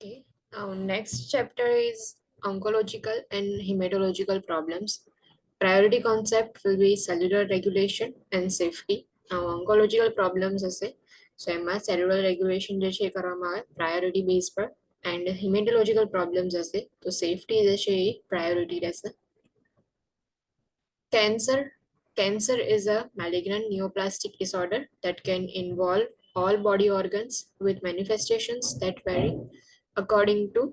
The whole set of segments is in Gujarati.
Okay. Now, next chapter is oncological and hematological problems. Priority concept will be cellular regulation and safety. Now, oncological problems હશે so એમાં cellular regulation જે છે એ કરવામાં આવે priority base પર and hematological problems હશે તો safety જે છે એ priority રહેશે. Cancer. Cancer is a malignant neoplastic disorder that can involve all body organs with manifestations that vary according to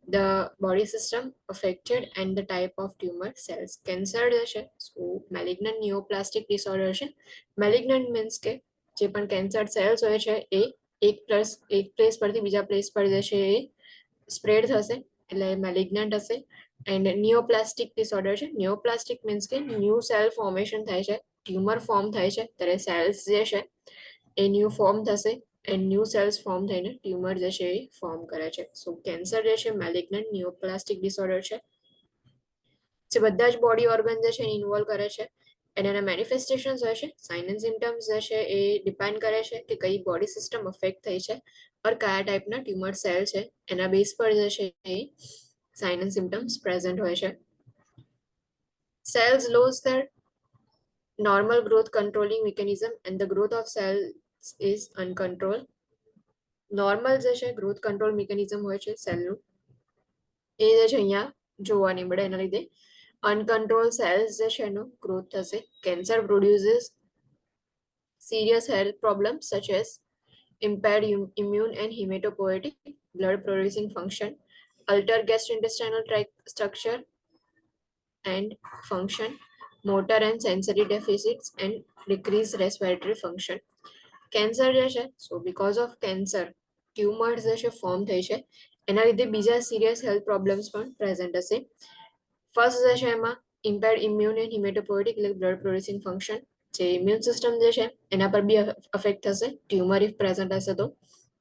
the body system affected and the type of tumor cells. Cancer જે છે so malignant neoplastic disorder છે. Malignant means કે જે પણ cancer cells હોય છે એ એક પ્લેસ પરથી બીજા પ્લેસ પર જે છે એ સ્પ્રેડ થશે એટલે malignant હશે. એન્ડ નિયોપ્લાસ્ટિક ડિસઓર્ડર છે. નિયોપ્લાસ્ટિક મીન્સ કે ન્યૂ સેલ ફોર્મેશન થાય છે, ટ્યુમર ફોર્મ થાય છે ત્યારે સેલ્સ જે છે એ ન્યૂ ફોર્મ થશે એન્ડ ન્યૂ સેલ્સ ફોર્મ થઈને ટ્યુમર જે છે એ ફોર્મ કરે છે. સો કેન્સર જે છે મેલિગ્નન્ટ નિયોપ્લાસ્ટિક ડિસઓર્ડર છે જે બધા જ બોડી ઓર્ગન જે છે ઇન્વોલ્વ કરે છે અને એના મેનિફેસ્ટેશન્સ હોય છે. સાઇન એન્ડ સિમ્ટમ્સ જે છે એ ડિપેન્ડ કરે છે કે કઈ બોડી સિસ્ટમ અફેક્ટ થઈ છે ઓર કયા ટાઈપના ટ્યુમર સેલ છે એના બેઝ પર જે છે એ sign and symptoms present હોય છે. Cells lose their normal growth controlling mechanism and the growth of cells is uncontrolled. Normal જે છે ગ્રોથ કંટ્રોલ મિકેનિઝમ હોય છે સેલનું એ જે છે અહીંયા જોવા નહીં મળે એના લીધે અનકન્ટ્રોલ સેલ્સ જે છે એનો ગ્રોથ થશે. Cancer produces serious health problems such as impaired immune and hematopoietic blood producing function, altered gastrointestinal tract structure and function, motor and sensory deficits, and decreased respiratory function. Cancer જે છે સો બીકોઝ ઓફ કેન્સર ટ્યુમર્સ જે છે ફોર્મ થઈ છે એના લીધે બીજા સિરિયસ હેલ્થ પ્રોબ્લેમ્સ પણ પ્રેઝન્ટ હશે. ફર્સ્ટ જે છે એમાં ઇમ્પેર્ડ ઇમ્યુન એન્ડ હિમેટોપોઇટિક એટલે બ્લડ પ્રોડ્યુસિંગ ફંક્શન જે ઇમ્યુન સિસ્ટમ જે છે એના પર બી અફેક્ટ થશે ટ્યુમર ઇફ પ્રેઝન્ટ હશે તો.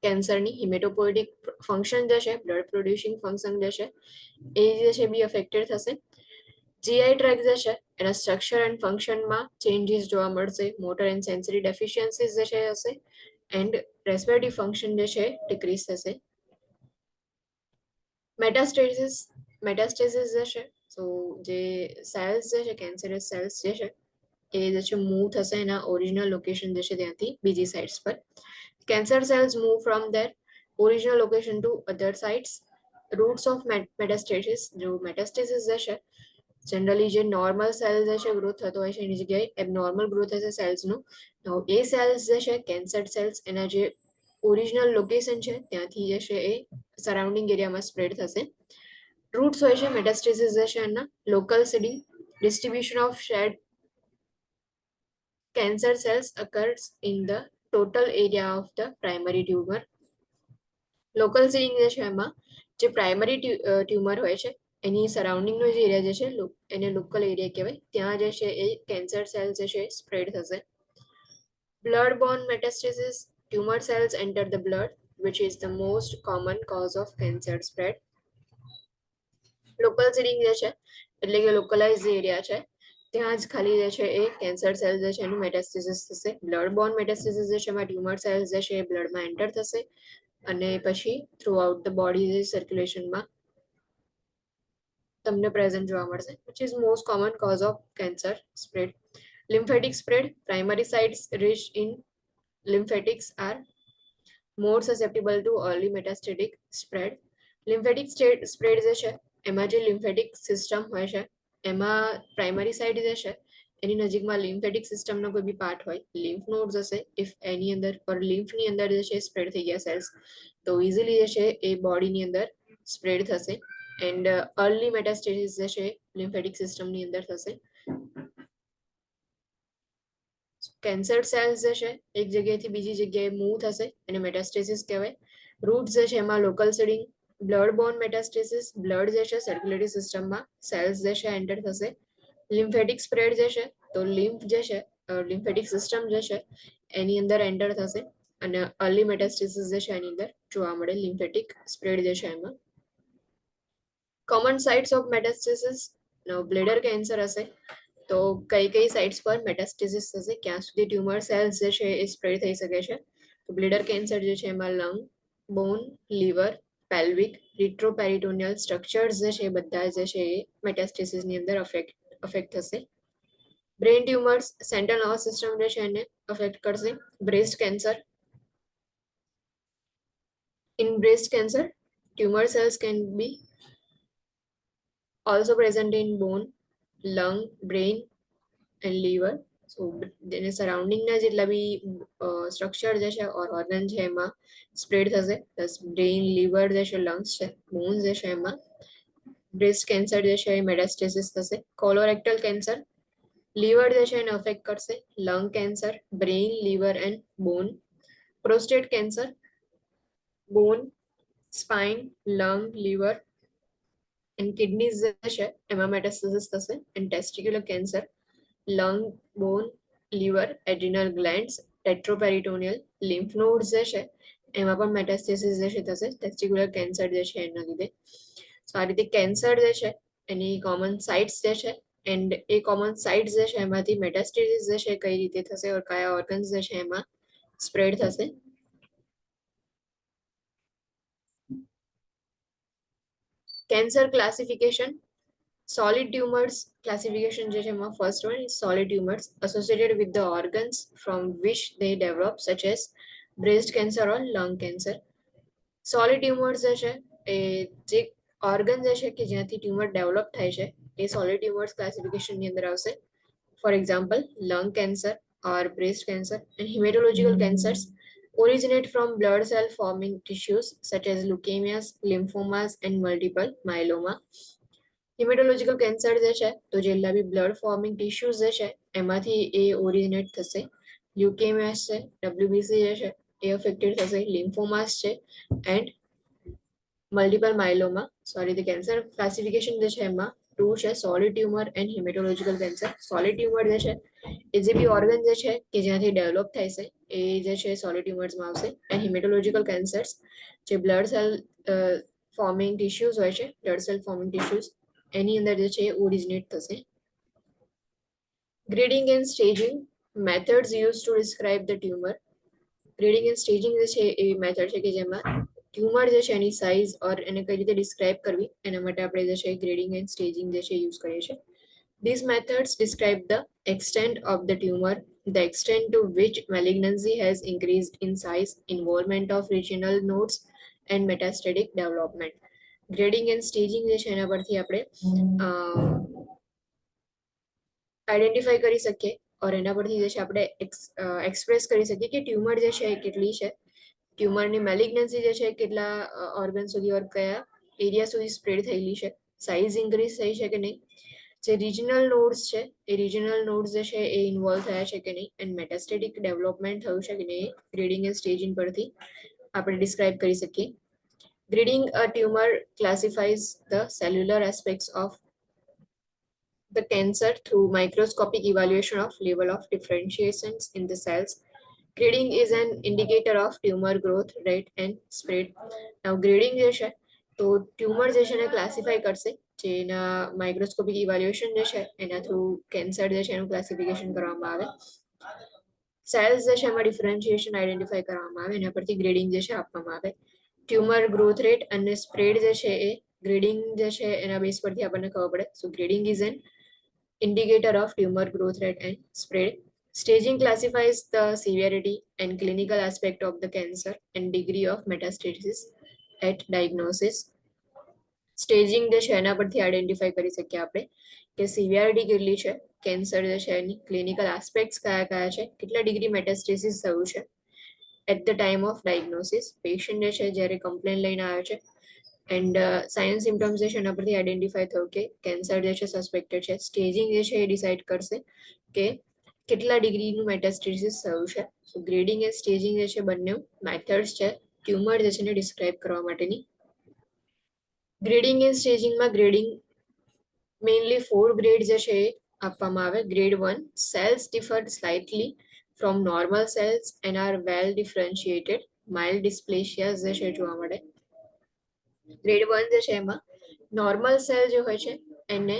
કેન્સરની હિમેટોપોઇટિક ફંક્શન જે છે બ્લડ પ્રોડ્યુસિંગ ફંક્શન જે છે એ જે છે બી અફેક્ટેડ થશે. જીઆઈ ટ્રેક જે છે એના સ્ટ્રક્ચર એન્ડ ફંક્શનમાં ચેન્જીસ જોવા મળશે. મોટર એન્ડ સેન્સરી ડેફિશિયન્સીસ જે છે હશે એન્ડ રેસ્પિરેટરી ફંક્શન જે છે ડિક્રીઝ થશે. મેટાસ્ટેસિસ જે છે સો જે સેલ્સ જે છે કેન્સરસ સેલ્સ જે છે એ જે છે મૂવ થશે એના ઓરિજિનલ લોકેશન જે છે ત્યાંથી બીજી સાઇટ્સ પર. Cancer cells move from their original location to other sites. Routes of metastasis જો મેટાસ્ટેસિસ જે છે જનરલી જે નોર્મલ સેલ જે છે ગ્રોથ થતો હોય છે એની જગ્યાએ એબનોર્મલ ગ્રોથ હશે સેલ્સનું. એ સેલ્સ જે છે કેન્સર સેલ્સ એના જે ઓરિજિનલ લોકેશન છે ત્યાંથી જે છે એ સરાઉન્ડિંગ એરિયામાં સ્પ્રેડ થશે. રૂટ્સ હોય છે મેટાસ્ટેસિસ જે છે એના local seeding distribution of shed cancer cells occurs in the total area of the primary tumor. Local seeding જે છે એમાં જે પ્રાઇમરી ટ્યુમર હોય છે એની સરાઉન્ડિંગનો જે એરિયા જે છે એને લોકલ એરિયા કહેવાય ત્યાં જે છે એ કેન્સર સેલ જે છે સ્પ્રેડ થશે. Blood borne metastasis tumor cells enter the blood which is the most common cause of cancer spread. Local seeding જે છે એટલે કે લોકલાઇઝ જે એરિયા છે ત્યાં જ ખાલી જે છે એ કેન્સર સેલ જે છે એનું મેટાસ્ટેસિસ થશે. બ્લડ બોર્ન મેટાસ્ટેસિસ જે છે એમાં ટ્યુમર સેલ્સ જે છે એ બ્લડમાં એન્ટર થશે અને પછી થ્રુ આઉટ ધ બોડી જે સર્ક્યુલેશનમાં તમને પ્રેઝન્ટ જોવા મળશે which is most common cause of cancer spread. Lymphatic spread primary sites rich in lymphatics are more susceptible to early metastatic spread. Lymphatic spread જે છે એમાં જે lymphatic system હોય છે એમાં પ્રાઇમરી સાઇટ જે છે એની નજીકમાં lymphatic સિસ્ટમનો કોઈ બી પાર્ટ હોય lymph nodes હશે ઇફ એની અંદર પર lymph ની અંદર જે છે સ્પ્રેડ થઈ ગયા સેલ્સ તો ઇઝીલી જે છે એ બોડીની અંદર સ્પ્રેડ થશે એન્ડ અર્લી મેટાસ્ટેસિસ જે છે lymphatic સિસ્ટમની અંદર થશે. કેન્સર સેલ્સ જે છે એક જગ્યાએથી બીજી જગ્યાએ મૂવ થશે એને મેટાસ્ટેસિસ કહેવાય. રૂટ્સ જે છે એમાં local seeding blood borne metastasis blood જે છે સર્ક્યુલેટરી સિસ્ટમમાં સેલ્સ જે છે એન્ટર થશે. લિમ્ફેટિક સ્પ્રેડ જે છે તો લિમ્ફ જે છે લિમ્ફેટિક સિસ્ટમ જે છે એની અંદર એન્ટર થશે અને અર્લી મેટાસ્ટેસિસ જે છે એની અંદર જોવા મળે લિમ્ફેટિક સ્પ્રેડ જે છે એમાં. Common sites of metastasis bladder cancer હશે તો કઈ કઈ સાઇટ્સ પર મેટાસ્ટેસિસ થશે ક્યાં સુધી ટ્યુમર સેલ્સ જે છે એ સ્પ્રેડ થઈ શકે છે તો બ્લેડર કેન્સર જે છે એમાં lung bone liver pelvic, રિટ્રોપેરિટોનિયલ structures જે છે એ બધા જે છે એ મેટાસ્ટેસિસની અંદર અફેક્ટ થશે. Brain tumours central nervous system જે છે એને અફેક્ટ કરશે. Breast cancer, in breast cancer tumor cells can be also present in bone, lung, brain and liver. સો એને સરાઉન્ડિંગના જેટલા બી સ્ટ્રક્ચર જે છે ઓર ઓર્ગન છે એમાં સ્પ્રેડ થશે. પ્લસ બ્રેઇન, લીવર જે છે, લંગ્સ છે, બોન્સ જે છે એમાં બ્રેસ્ટ કેન્સર જે છે એ મેટાસ્ટેસિસ થશે. કોલોરેક્ટલ કેન્સર લીવર જે છે એને અફેક્ટ કરશે. Lung cancer brain, liver and bone. Prostate cancer bone, spine, lung, liver and kidneys જે છે એમાં મેટાસ્ટેસિસ થશે. And testicular cancer lung, bone, liver, adrenal glands, retroperitoneal, lymph nodes જે છે એમાં પણ મેટાસ્ટેસિસ જે છે થશે ટેસ્ટિક્યુલર કેન્સર જે છે એના લીધે. સો આ રીતે કેન્સર જે છે એની કોમન સાઇટ્સ જે છે એન્ડ એ કોમન સાઇટ્સ જે છે એમાંથી મેટાસ્ટેસિસ જે છે કઈ રીતે થશે ઓર કયા ઓર્ગન્સ જે છે એમાં સ્પ્રેડ થશે. Cancer classification solid tumors classification જે છે એમાં first one is solid tumors associated with the organs from which they develop such as breast cancer or lung cancer. solid tumors જે છે એ જે ઓર્ગન જે છે કે જ્યાંથી ટ્યુમર ડેવલપ થાય છે એ solid tumors classification ની અંદર આવશે. for example lung cancer or breast cancer and hematological cancers originate from blood cell forming tissues such as leukemias, lymphomas and multiple myeloma. Haematological cancer જે છે તો જેટલા બી બ્લડ ફોર્મિંગ ટિશ્યુઝ જે છે એમાંથી એ ઓરિજિનેટ થશે. લ્યુકેમિયાસ છે, ડબ્લ્યુબીસી જે છે એ અફેક્ટેડ થશે. લિમ્ફોમાસ છે and multiple myeloma. Sorry the cancer classification જે છે એમાં ટુ છે solid tumour and haematological cancer. Solid tumour જે છે એ જે બી ઓર્ગન જે છે કે જ્યાંથી ડેવલપ થાય છે એ જે છે સોલિડ ટ્યુમર્સમાં આવશે. એન્ડ હિમેટોલોજીકલ કેન્સર્સ જે બ્લડ સેલ ફોર્મિંગ ટિશ્યુઝ હોય છે, બ્લડ સેલ ફોર્મિંગ ટિશ્યુઝ એની અંદર જે છે ઓરિજિનેટ થશે. Grading and staging methods use to describe the tumour. Grading and staging જે છે એ મેથડ છે કે જેમાં ટ્યુમર જે છે એની સાઇઝ ઓર એને કઈ રીતે ડિસ્ક્રાઇબ કરવી એના માટે આપણે જે છે ગ્રેડિંગ એન્ડ સ્ટેજિંગ જે છે યુઝ કરીએ છીએ. These methods describe the extent of the tumor, the extent to which malignancy has increased in size, involvement of regional nodes and metastatic development. Grading and staging જે છે એના પરથી આપણે આઈડેન્ટિફાઈ કરી શકીએ ઓર એના પરથી જે છે આપણે એક્સપ્રેસ કરી શકીએ કે ટ્યુમર જે છે એ કેટલી છે, ટ્યુમરની મેલિગ્નન્સી જે છે કેટલા ઓર્ગન સુધી ઓર કયા એરિયા સુધી સ્પ્રેડ થયેલી છે, સાઇઝ ઇન્ક્રીઝ થઈ છે કે નહીં, જે રિજનલ નોડ્સ છે એ રિજનલ નોડ્સ જે છે એ ઇન્વોલ્વ થયા છે કે નહીં, એન્ડ મેટાસ્ટેટિક ડેવલપમેન્ટ થયું છે કે નહીં, ગ્રેડિંગ એન્ડ સ્ટેજિંગ પરથી આપણે ડિસ્ક્રાઇબ કરી શકીએ. Grading a tumor classifies the cellular aspects of the cancer through microscopic evaluation of level of differentiations in the cells. Grading is an indicator of tumor growth rate and spread. Now grading જે છે તો ટ્યુમર જે છે એને ક્લાસિફાઈ કરશે, જેના માઇક્રોસ્કોપિક ઇવાલ્યુએશન જે છે એના થ્રુ કેન્સર જે છે એનું ક્લાસિફિકેશન કરવામાં આવે. સેલ્સ જે છે એમાં ડિફરન્શિએશન આઈડેન્ટિફાઈ કરવામાં આવે, એના પરથી ગ્રેડિંગ જે છે આપવામાં આવે. ટ્યુમર ગ્રોથ રેટ અને સ્પ્રેડ જે છે એ ગ્રેડિંગ જે છે એના બેઝ પરથી આપણને ખબર પડે. So grading is an indicator of tumor growth rate and spread. Staging classifies the severity and clinical aspect of the cancer and degree of metastasis at diagnosis. Staging જે છે એના પરથી આઈડેન્ટિફાઈ કરી શકીએ આપણે કે સિવિયરિટી કેટલી છે, કેન્સર જે છે એની ક્લિનિકલ આસ્પેક્ટ્સ કયા કયા છે, કેટલા ડિગ્રી મેટાસ્ટેસિસ થયું છે at the time of diagnosis, patient જે છે જ્યારે કમ્પ્લેન લઈને આવે છે, એન્ડ સાઇન સિમ્ટમ્સ જે છે એના પરથી આઈડેન્ટિફાઈ થયું કે કેન્સર જે છે સસ્પેક્ટેડ છે. સ્ટેજિંગ જે છે એ ડિસાઇડ કરશે કે કેટલા ડિગ્રીનું મેટાસ્ટેસિસ થયું છે. સો ગ્રેડિંગ એન્ડ સ્ટેજિંગ જે છે બંને મેથડ્સ છે ટ્યુમર જે છે એને ડિસ્ક્રાઇબ કરવા માટેની. ગ્રેડિંગ એન્ડ સ્ટેજિંગમાં ગ્રેડિંગ મેઇનલી 4 ગ્રેડ જે છે એ આપવામાં આવે. Grade 1 cells differ slightly from normal cells and are well differentiated. Mild dysplasias જે છે જોવા મળે. ગ્રેડ 1 જે છે એમાં નોર્મલ સેલ જે હોય છે એને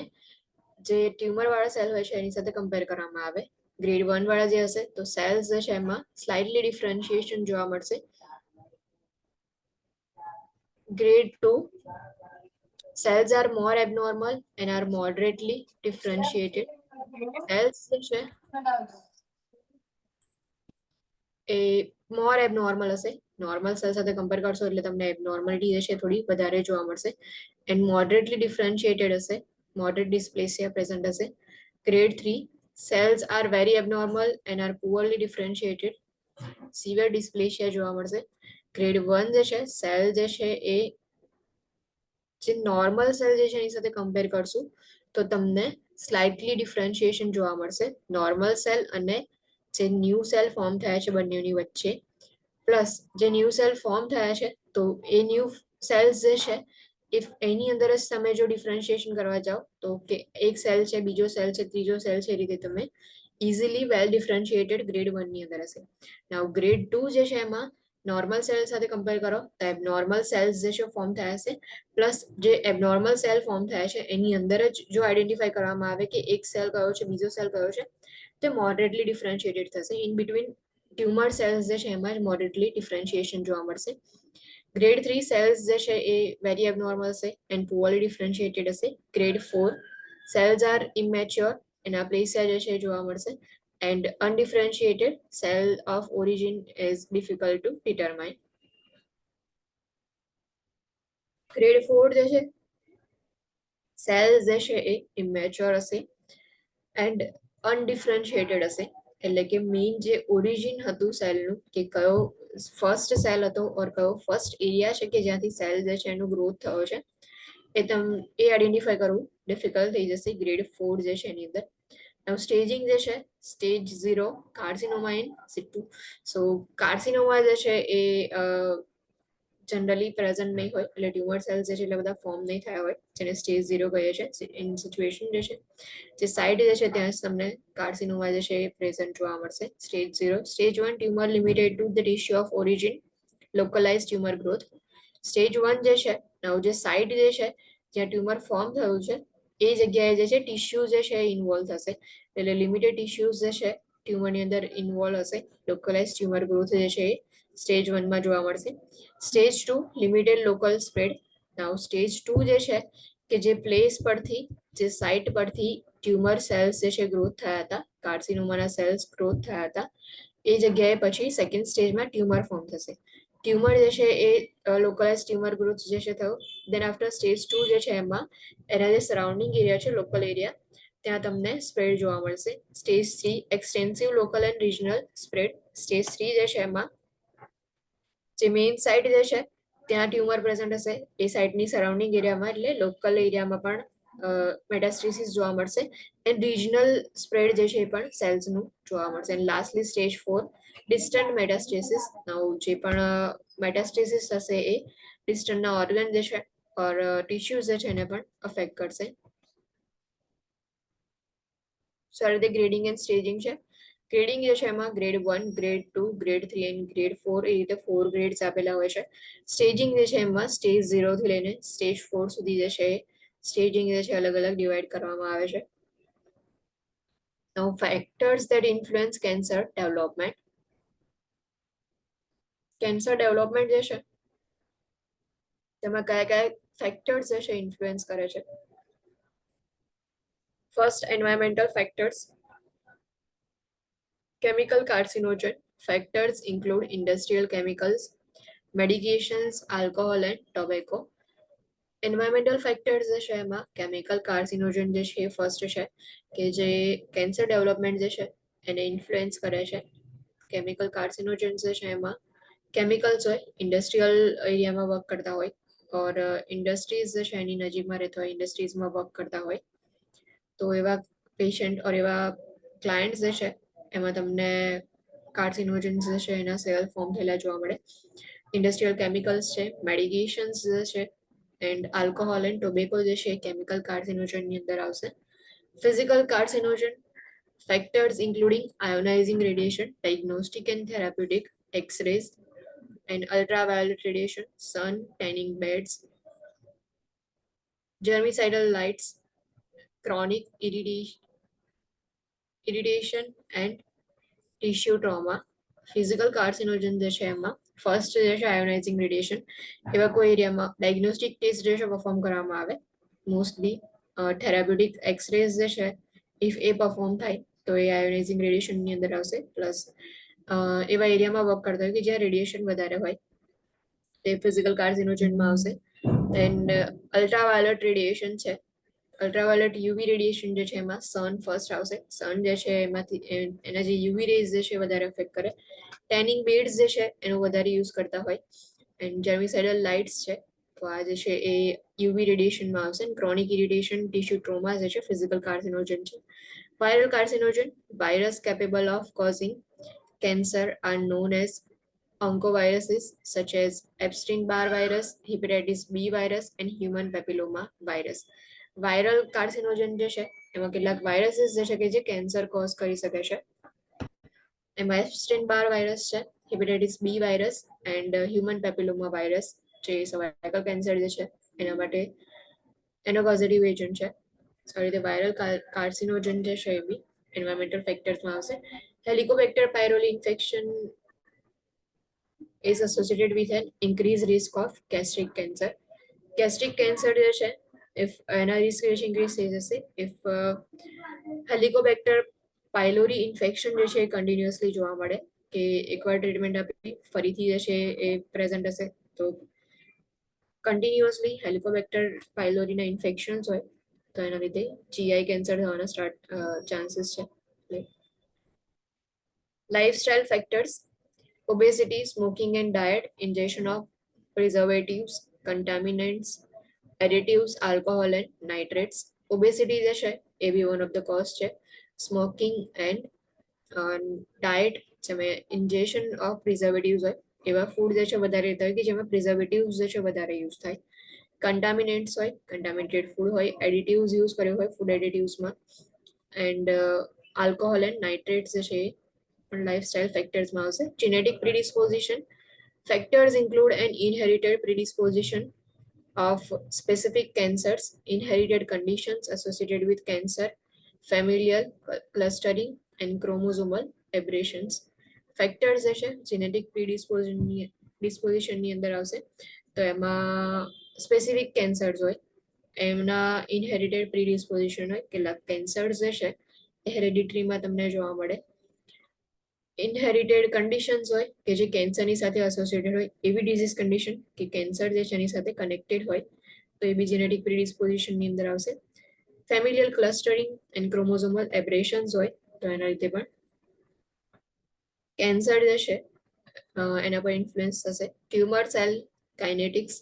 જે ટ્યુમર વાળા સેલ હોય છે એની સાથે કમ્પેર કરવામાં આવે. ગ્રેડ 1 વાળા જે હશે તો સેલ્સ જે છે એમાં સ્લાઇટલી ડિફરન્શિએશન જોવા મળશે. Grade 2, cells are more abnormal and are moderately differentiated. Cells જે છે એ મોર એબનોર્મલ હશે. નોર્મલ સેલ સાથે કમ્પેર કરશો એટલે તમને એબનોર્માલિટી જે છે થોડી વધારે જોવા મળશે. એન્ડ મોડરેટલી ડિફરન્શિએટેડ હશે. મોડરેટ ડિસ્પ્લેસિયા પ્રેઝન્ટ હશે. Grade 3, cells are very abnormal and are poorly differentiated. Severe dysplasia જોવા મળશે. ગ્રેડ 1 જે છે સેલ જે છે એ જે નોર્મલ સેલ જે છે એની સાથે કમ્પેર કરશું તો તમને સ્લાઇટલી ડિફરન્શિએશન જોવા મળશે નોર્મલ સેલ અને જે ન્યૂ સેલ ફોર્મ થયા છે બંનેની વચ્ચે. પ્લસ જે ન્યૂ સેલ ફોર્મ થયા છે તો એ ન્યૂ સેલ્સ જે છે ઇફ એની અંદર જ તમે જો ડિફરન્શિએશન કરવા જાઓ તો કે એક સેલ છે, બીજો સેલ છે, ત્રીજો સેલ છે, એ રીતે તમે ઇઝીલી વેલ ડિફરન્શિએટેડ ગ્રેડ 1 ની અંદર હશે. નાઉ ગ્રેડ 2 જે છે એમાં નોર્મલ સેલ સાથે કમ્પેર કરો તો એબનોર્મલ સેલ્સ જે છે ફોર્મ થયા છે. પ્લસ જે એબનોર્મલ સેલ ફોર્મ થયા છે એની અંદર જ જો આઈડેન્ટિફાઈ કરવામાં આવે કે એક સેલ કયો છે, બીજો સેલ કયો છે, તે મોડરેટલી ડિફરન્શિએટેડ થશે. ઇન બિટવીન ટ્યુમર સેલ્સ જે છે એમાં જ મોડરેટલી ડિફરન્શિએશન જોવા મળશે. ગ્રેડ 3 સેલ્સ જે છે એ વેરી એબનોર્મલ હશે એન્ડ પુઅરલી ડિફરન્શિએટેડ હશે. ગ્રેડ 4 સેલ્સ આર ઇમેચ્યોર એના પ્લેસિયા જે છે એ જોવા મળશે. And undifferentiated cell of origin is difficult to determine. Grade 4 જે છે સેલ્સ જે છે એ ઇમેચ્યોર હશે એન્ડ અનડિફરન્શિએટેડ હશે. એટલે કે મેઇન જે ઓરિજિન હતું સેલનું કે કયો ફર્સ્ટ સેલ હતો ઓર કયો ફર્સ્ટ એરિયા છે કે જ્યાંથી સેલ જે છે એનો ગ્રોથ થયો છે એ આઈડેન્ટિફાઈ કરવું ડિફિકલ્ટ થઈ જશે ગ્રેડ 4 જે છે એની અંદર. Now staging જે છે stage 0 carcinoma in situ. So carcinoma જે છે એ જનરલી પ્રેઝન્ટ નહીં હોય એટલે ટ્યુમર સેલ્સ જે છે એટલે બધા ફોર્મ નહીં થયા હોય જેને સ્ટેજ 0 કહીએ છીએ. ઇન સિચ્યુએશન જે છે જે સાઇડ જે છે ત્યાં જ તમને કાર્સિનોમા જે છે એ પ્રેઝન્ટ જોવા મળશે. Stage 0. Stage 1 tumour limited to the tissue of origin localize tumour growth. Stage 1 જે છે નવ જે સાઇડ જે છે જ્યાં ટ્યુમર ફોર્મ થયું છે એ જગ્યાએ જે છે ટિશ્યુ જે છે ઇન્વોલ્વ થશે. એટલે લિમિટેડ ટિશ્યુઝ જે છે ટ્યુમરની અંદર ઇન્વોલ્વ હશે. લોકલાઇઝ ટ્યુમર ગ્રોથ જે છે એ સ્ટેજ 1 માં જોવા મળશે. Stage 2 limited local spread. Now stage 2 જે છે કે જે પ્લેસ પરથી જે સાઇટ પરથી ટ્યુમર સેલ્સ જે છે ગ્રોથ થયા હતા, કાર્સિનોમાના સેલ્સ ગ્રોથ થયા હતા, એ જગ્યાએ પછી સેકન્ડ સ્ટેજમાં ટ્યુમર ફોર્મ થશે. ટ્યુમર જે છે એ લોકલાઇઝ ટ્યુમર ગ્રોથ જે છે થયો. દેન આફ્ટર સ્ટેજ 2 જે છે એમાં એના જે સરાઉન્ડિંગ એરિયા છે લોકલ એરિયા ત્યાં તમને સ્પ્રેડ જોવા મળશે. Stage 3 extensive local and regional spread. Stage 3 જે છે એમાં જે મેઇન સાઇટ જે છે ત્યાં ટ્યુમર પ્રેઝન્ટ હશે એ સાઇટની સરાઉન્ડિંગ એરિયામાં એટલે લોકલ એરિયામાં પણ મેટાસ્ટેસિસ જોવા મળશે એન્ડ રિજનલ સ્પ્રેડ જે છે એ પણ સેલ્સનું જોવા મળશે. And lastly stage 4 distant metastasis. જે પણ મેટાસ્ટેસિસ થશે એ ડિસ્ટન્ટના ઓર્ગન જે છે ઓર ટિશ્યુઝ જે છે એને પણ અફેક્ટ કરશે. સો આ રીતે ગ્રેડિંગ એન્ડ સ્ટેજિંગ છે. ગ્રેડિંગ જે છે એમાં grade 1, grade 2, grade 3 and grade 4 એ રીતે 4 ગ્રેડ્સ આપેલા હોય છે. સ્ટેજિંગ જે છે એમાં સ્ટેજ 0 થી લઈને સ્ટેજ 4 સુધી જે છે સ્ટેજિંગ જે છે અલગ અલગ ડિવાઈડ કરવામાં આવે છે. Now factors that influence cancer development. Cancer development જે છે તેમાં કયા કયા ફેક્ટર્સ જે છે ઇન્ફ્લુઅન્સ કરે છે. First environmental factors. Chemical carcinogen factors include industrial chemicals, medications, alcohol and tobacco. Environmental factors જે છે એમાં કેમિકલ કાર્સિનોજન જે છે એ ફર્સ્ટ છે કે જે કેન્સર ડેવલપમેન્ટ જે છે એને ઇન્ફ્લુઅન્સ કરે છે. કેમિકલ કાર્સિનોજન્સ જે છે એમાં કેમિકલ્સ હોય ઇન્ડસ્ટ્રીયલ એરિયામાં વર્ક કરતા હોય ઓર ઇન્ડસ્ટ્રીઝ જે છે એની નજીકમાં રહેતા હોય, ઇન્ડસ્ટ્રીઝમાં વર્ક કરતા હોય તો એવા પેશન્ટ ઓર એવા ક્લાયન્ટ્સ જે છે એમાં તમને કાર્સિનોજન્સ જે છે એના સેલ ફોર્મ થયેલા જોવા મળે. ઇન્ડસ્ટ્રીયલ કેમિકલ્સ છે, મેડિકેશન્સ જે છે એન્ડ આલ્કોહોલ એન્ડ ટોબેકો જે છે કેમિકલ કાર્સિનોજનની અંદર આવશે. Physical carcinogen factors including ionizing radiation, diagnostic and therapeutic, X-rays and ultraviolet radiation, sun, tanning beds, germicidal lights, chronic irritation and tissue trauma. Physical carcinogen જે છે એમાં ફર્સ્ટ જે છે આયોનાઇઝિંગ રેડિયેશન, એવા કોઈ એરિયામાં ડાયગ્નોસ્ટિક ટેસ્ટ જે છે પરફોર્મ કરવામાં આવે, મોસ્ટલી થેરાપ્યુટિક એક્સરેઝ જે છે ઇફ એ પરફોર્મ થાય તો એ આયોનાઇઝિંગ રેડિયેશનની અંદર આવશે. પ્લસ એવા એરિયામાં વર્ક કરતા હોય કે જ્યાં રેડિયેશન વધારે હોય તે ફિઝિકલ કાર્સિનોજનમાં આવશે. એન્ડ અલ્ટ્રાવાયોલેટ રેડિયેશન છે, અલ્ટ્રાવાયોલેટ યુવી રેડિયેશન જે છે એમાં સન ફર્સ્ટ આવશે. સન જે છે એમાંથી એના જે યુવી રેઝ જે છે વધારે અફેક્ટ કરે. ટેનિંગ બેડ્સ જે છે એનો વધારે યુઝ કરતા હોય. એન્ડ જર્મિસાઇડલ લાઇટ્સ છે તો આ જે છે એ યુવી રેડિયેશનમાં આવશે. ક્રોનિક ઇરિટેશન ટિશ્યુ ટ્રોમા જે છે ફિઝિકલ કાર્સિનોજન છે. Viral carcinogen, virus capable of causing cancer are known as oncoviruses such as Epstein-Barr virus, hepatitis B virus and human papilloma virus. Viral carcinogen જે છે એમાં કેટલાક વાયરસીસ જે છે કે જે કેન્સર કોઝ કરી શકે છે. એમાં એપ્સ્ટેન-બાર વાયરસ છે, hepatitis B virus and human papilloma virus જે સર્વાઇકલ કેન્સર જે છે એના માટે એનો પોઝિટિવ એજન્ટ છે. સોરી તે વાયરલ કાર્સિનોજન જે છે એ બી એન્વાયરમેન્ટલ ફેક્ટર્સમાં આવશે. Helicobacter pylori infection is associated with an increased risk of gastric cancer. Gastric cancer જે છે if એના રિસ્ક ઇન્ક્રીઝ થઈ જશે if હેલિકોબેક્ટર પાયલોરી ઇન્ફેક્શન જે છે એ કન્ટિન્યુઅસલી જોવા મળે કે એકવાર ટ્રીટમેન્ટ આપી ફરીથી જે છે એ પ્રેઝન્ટ હશે તો કન્ટિન્યુઅસલી હેલિકોબેક્ટર પાયલોરીના ઇન્ફેક્શન્સ હોય તો એના લીધે જીઆઈ કેન્સર થવાના ચાન્સીસ છે. Lifestyle factors, obesity, smoking and diet, ingestion of preservatives, contaminants, additives, alcohol and nitrates. Obesity જે છે એ બી વન ઓફ ધ કોઝ છે. સ્મોકિંગ એન્ડ ડાયટ જેમાં ઇન્જેક્શન ઓફ પ્રિઝર્વેટિવ્સ હોય એવા ફૂડ જે છે વધારે લેતા હોય કે જેમાં પ્રિઝર્વેટિવ્સ જે છે વધારે યુઝ થાય. કન્ટામિનેન્ટ્સ હોય, કન્ટામિનેટેડ ફૂડ હોય, એડિટિવ્સ યુઝ કર્યો હોય ફૂડ એડિટિવ્સમાં એન્ડ આલ્કોહોલ એન્ડ નાઇટ્રેટ્સ જે છે પણ લાઇફસ્ટાઇલ ફેક્ટર્સમાં આવશે. Genetic predisposition, factors include an inherited predisposition of specific cancers, inherited conditions associated with cancer, familial clustering and chromosomal aberrations. Factors જે છે જેનેટિક પ્રિડિસ્પોઝિશનની અંદર આવશે તો એમાં સ્પેસિફિક કેન્સર્સ હોય એમના ઇનહેરિટેડ પ્રિડિસ્પોઝિશન હોય. કેટલાક કેન્સર્સ જે છે એ હેરિડિટરીમાં તમને જોવા મળે. ઇનહેરિટેડ કન્ડિશન્સ હોય કે જે કેન્સરની સાથે એસોસિએટેડ હોય એવી ડિઝીઝ કન્ડિશન કે કેન્સર જે છે એની સાથે કનેક્ટેડ હોય તો એ બી જેનેટિક પ્રિડિસ્પોઝિશનની અંદર આવશે. ફેમિલિયલ ક્લસ્ટરિંગ એન્ડ ક્રોમોઝોમલ એબ્રેશન્સ હોય તો એના લીધે પણ કેન્સર જે છે એના પર ઇન્ફ્લુઅન્સ થશે. Tumour cell kinetics,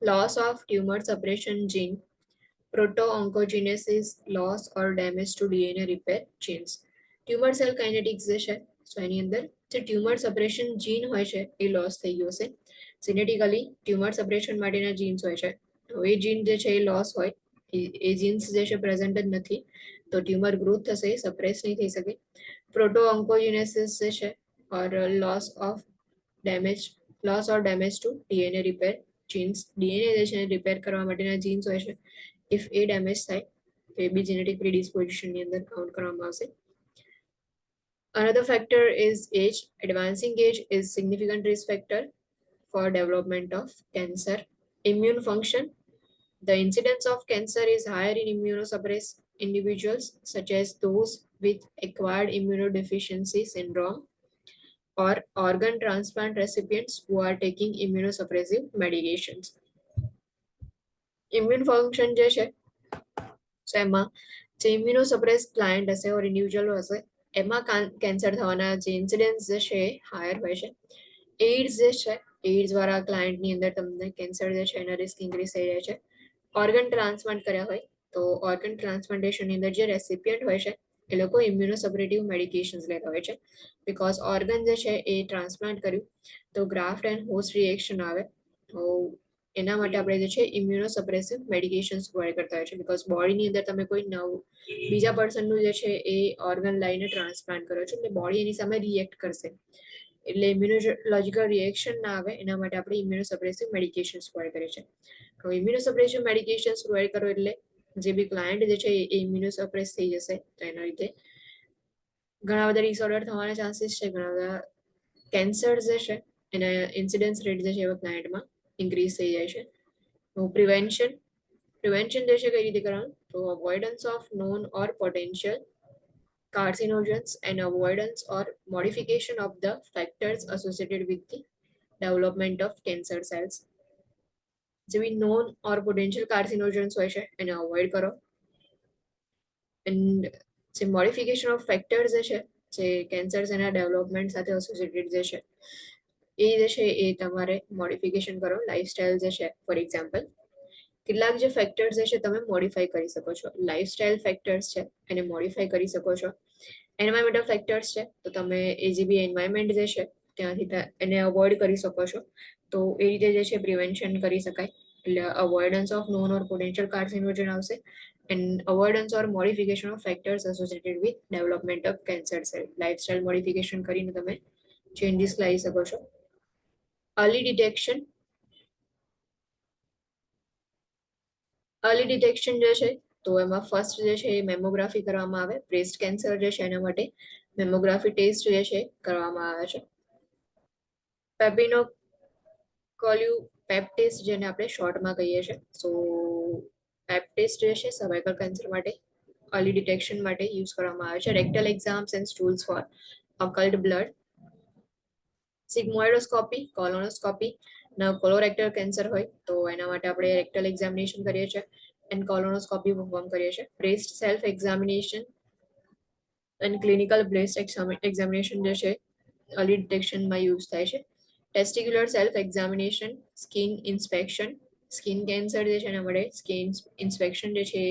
loss of tumour suppression gene, proto-oncogenesis, loss or damage to DNA repair genes. Tumour cell kinetics જે છે તો એની અંદર જે ટ્યુમર સપ્રેશન જીન હોય છે એ લોસ થઈ ગયો હશે. જેનેટિકલી ટ્યુમર સપ્રેશન માટેના જીન્સ હોય છે તો એ જીન જે છે એ લોસ હોય, એ જીન્સ જે છે પ્રેઝન્ટ જ નથી તો ટ્યુમર ગ્રોથ થશે, સપ્રેસ નહીં થઈ શકે. પ્રોટો ઓન્કોજિનેસિસ જે છે or loss or damage to DNA repair genes, DNA જે છે રિપેર કરવા માટેના જીન્સ હોય છે ઇફ એ ડેમેજ થાય તો એ બી જેનેટિક પ્રિડિસ્પોઝિશનની અંદર કાઉન્ટ કરવામાં આવશે. Another factor is age. Advancing age is significant risk factor for development of cancer. Immune function. The incidence of cancer is higher in immunosuppressed individuals such as those with acquired immunodeficiency syndrome or organ transplant recipients who are taking immunosuppressive medications. Immune function જે છે so એમાં જે ઇમ્યુનોસપ્રેસ ક્લાયન્ટ હશે ઓર ઇન્ડિવિજ્યુઅલ હશે એમાં કેન્સર થવાના જે ઇન્સિડન્સ જે છે એ હાયર હોય છે. એઇડ્સ જે છે એઇડ્સ વાળા ક્લાયન્ટની અંદર તમને કેન્સર જે છે એના રિસ્ક ઇન્ક્રીઝ થઈ જાય છે. ઓર્ગન ટ્રાન્સપ્લાન્ટ કર્યા હોય તો ઓર્ગન ટ્રાન્સપ્લાન્ટેશનની અંદર જે રેસિપિયન્ટ હોય છે એ લોકો ઇમ્યુનોસપ્રેટિવ મેડિકેશન્સ લેતા હોય છે બિકોઝ ઓર્ગન જે છે એ ટ્રાન્સપ્લાન્ટ કર્યું તો ગ્રાફ્ટ એન્ડ હોસ્ટ રિએક્શન આવે તો એના માટે આપણે જે છે ઇમ્યુનોસપ્રેસિવ મેડિકેશન્સ પ્રોવાઈડ કરતા હોય છે બિકોઝ બોડીની અંદર તમે કોઈ નવું બીજા પર્સનનું જે છે એ ઓર્ગન લઈને ટ્રાન્સપ્લાન્ટ કરો છો એટલે બોડી એની સામે રિએક્ટ કરશે એટલે ઇમ્યુનોલોજીકલ રિએક્શન ના આવે એના માટે આપણે ઇમ્યુનોસપ્રેસિવ મેડિકેશન્સ પ્રોવાઈડ કરીએ છીએ. તો ઇમ્યુનોસપ્રેસિવ મેડિકેશન્સ પ્રોવાઈડ કરો એટલે જે બી ક્લાયન્ટ જે છે એ ઇમ્યુનોસપ્રેસ થઈ જશે તો એના લીધે ઘણા બધા ડિસઓર્ડર થવાના ચાન્સીસ છે, ઘણા બધા કેન્સર જે છે એના ઇન્સિડન્સ રેટ જે છે એ પ્લાન્ટમાં ઇન્ક્રીઝ થઈ જાય છે. તો પ્રિવેન્શન જે છે કઈ રીતે કરવાનું, તો avoidance of known or potential carcinogens and avoidance or modification of the factors associated with the development of cancer cells. જેવી નોન ઓર પોટેન્શિયલ કાર્સિનોજન્સ હોય છે એને અવોઇડ કરો. એન્ડ જે મોડિફિકેશન ઓફ ફેક્ટર્સ જે છે જે કેન્સર્સ એના ડેવલપમેન્ટ સાથે એસોસિએટેડ જે છે એ જે છે એ તમારે મોડિફિકેશન કરો લાઇફસ્ટાઇલ જે છે. ફોર એક્ઝામ્પલ કેટલાક જે ફેક્ટર્સ છે તમે મોડિફાઈ કરી શકો છો. લાઇફસ્ટાઇલ ફેક્ટર્સ છે એને મોડિફાઈ કરી શકો છો. એન્વાયરમેન્ટલ ફેક્ટર્સ છે તો તમે એ જે બી એન્વાયરમેન્ટ જે છે ત્યાંથી એને અવોઇડ કરી શકો છો. તો એ રીતે જે છે પ્રિવેન્શન કરી શકાય. એટલે avoidance of known or potential carcinogen આવશે and avoidance or modification of factors associated with development of cancer cell. Lifestyle modification કરીને તમે ચેન્જીસ લાવી શકો છો. અર્લી ડિટેક્શન જે છે તો એમાં ફર્સ્ટ જે છે એ મેમોગ્રાફી કરવામાં આવે. બ્રેસ્ટ કેન્સર જે છે એના માટે મેમોગ્રાફી ટેસ્ટ જે છે કરવામાં આવે છે. પેપિનોકોલ્યુ પેપ ટેસ્ટ જેને આપણે શોર્ટમાં કહીએ છીએ. સો પેપ ટેસ્ટ જે છે સર્વાઇકલ કેન્સર માટે અર્લી ડિટેક્શન માટે યુઝ કરવામાં આવે છે. Rectal exams and stools for occult blood. Sigmoidoscopy, colonoscopy ના કોલોરેક્ટલ કેન્સર હોય તો એના માટે આપણે રેક્ટલ એક્ઝામિનેશન કરીએ છીએ એન્ડ કોલોનોસ્કોપી પરફોર્મ કરીએ છીએ. Breast self examination and clinical breast examination જે છે અર્લી ડિટેક્શનમાં યુઝ થાય છે. Testicular self examination, skin inspection, skin cancer જે છે એના માટે સ્કિન ઇન્સ્પેક્શન જે છે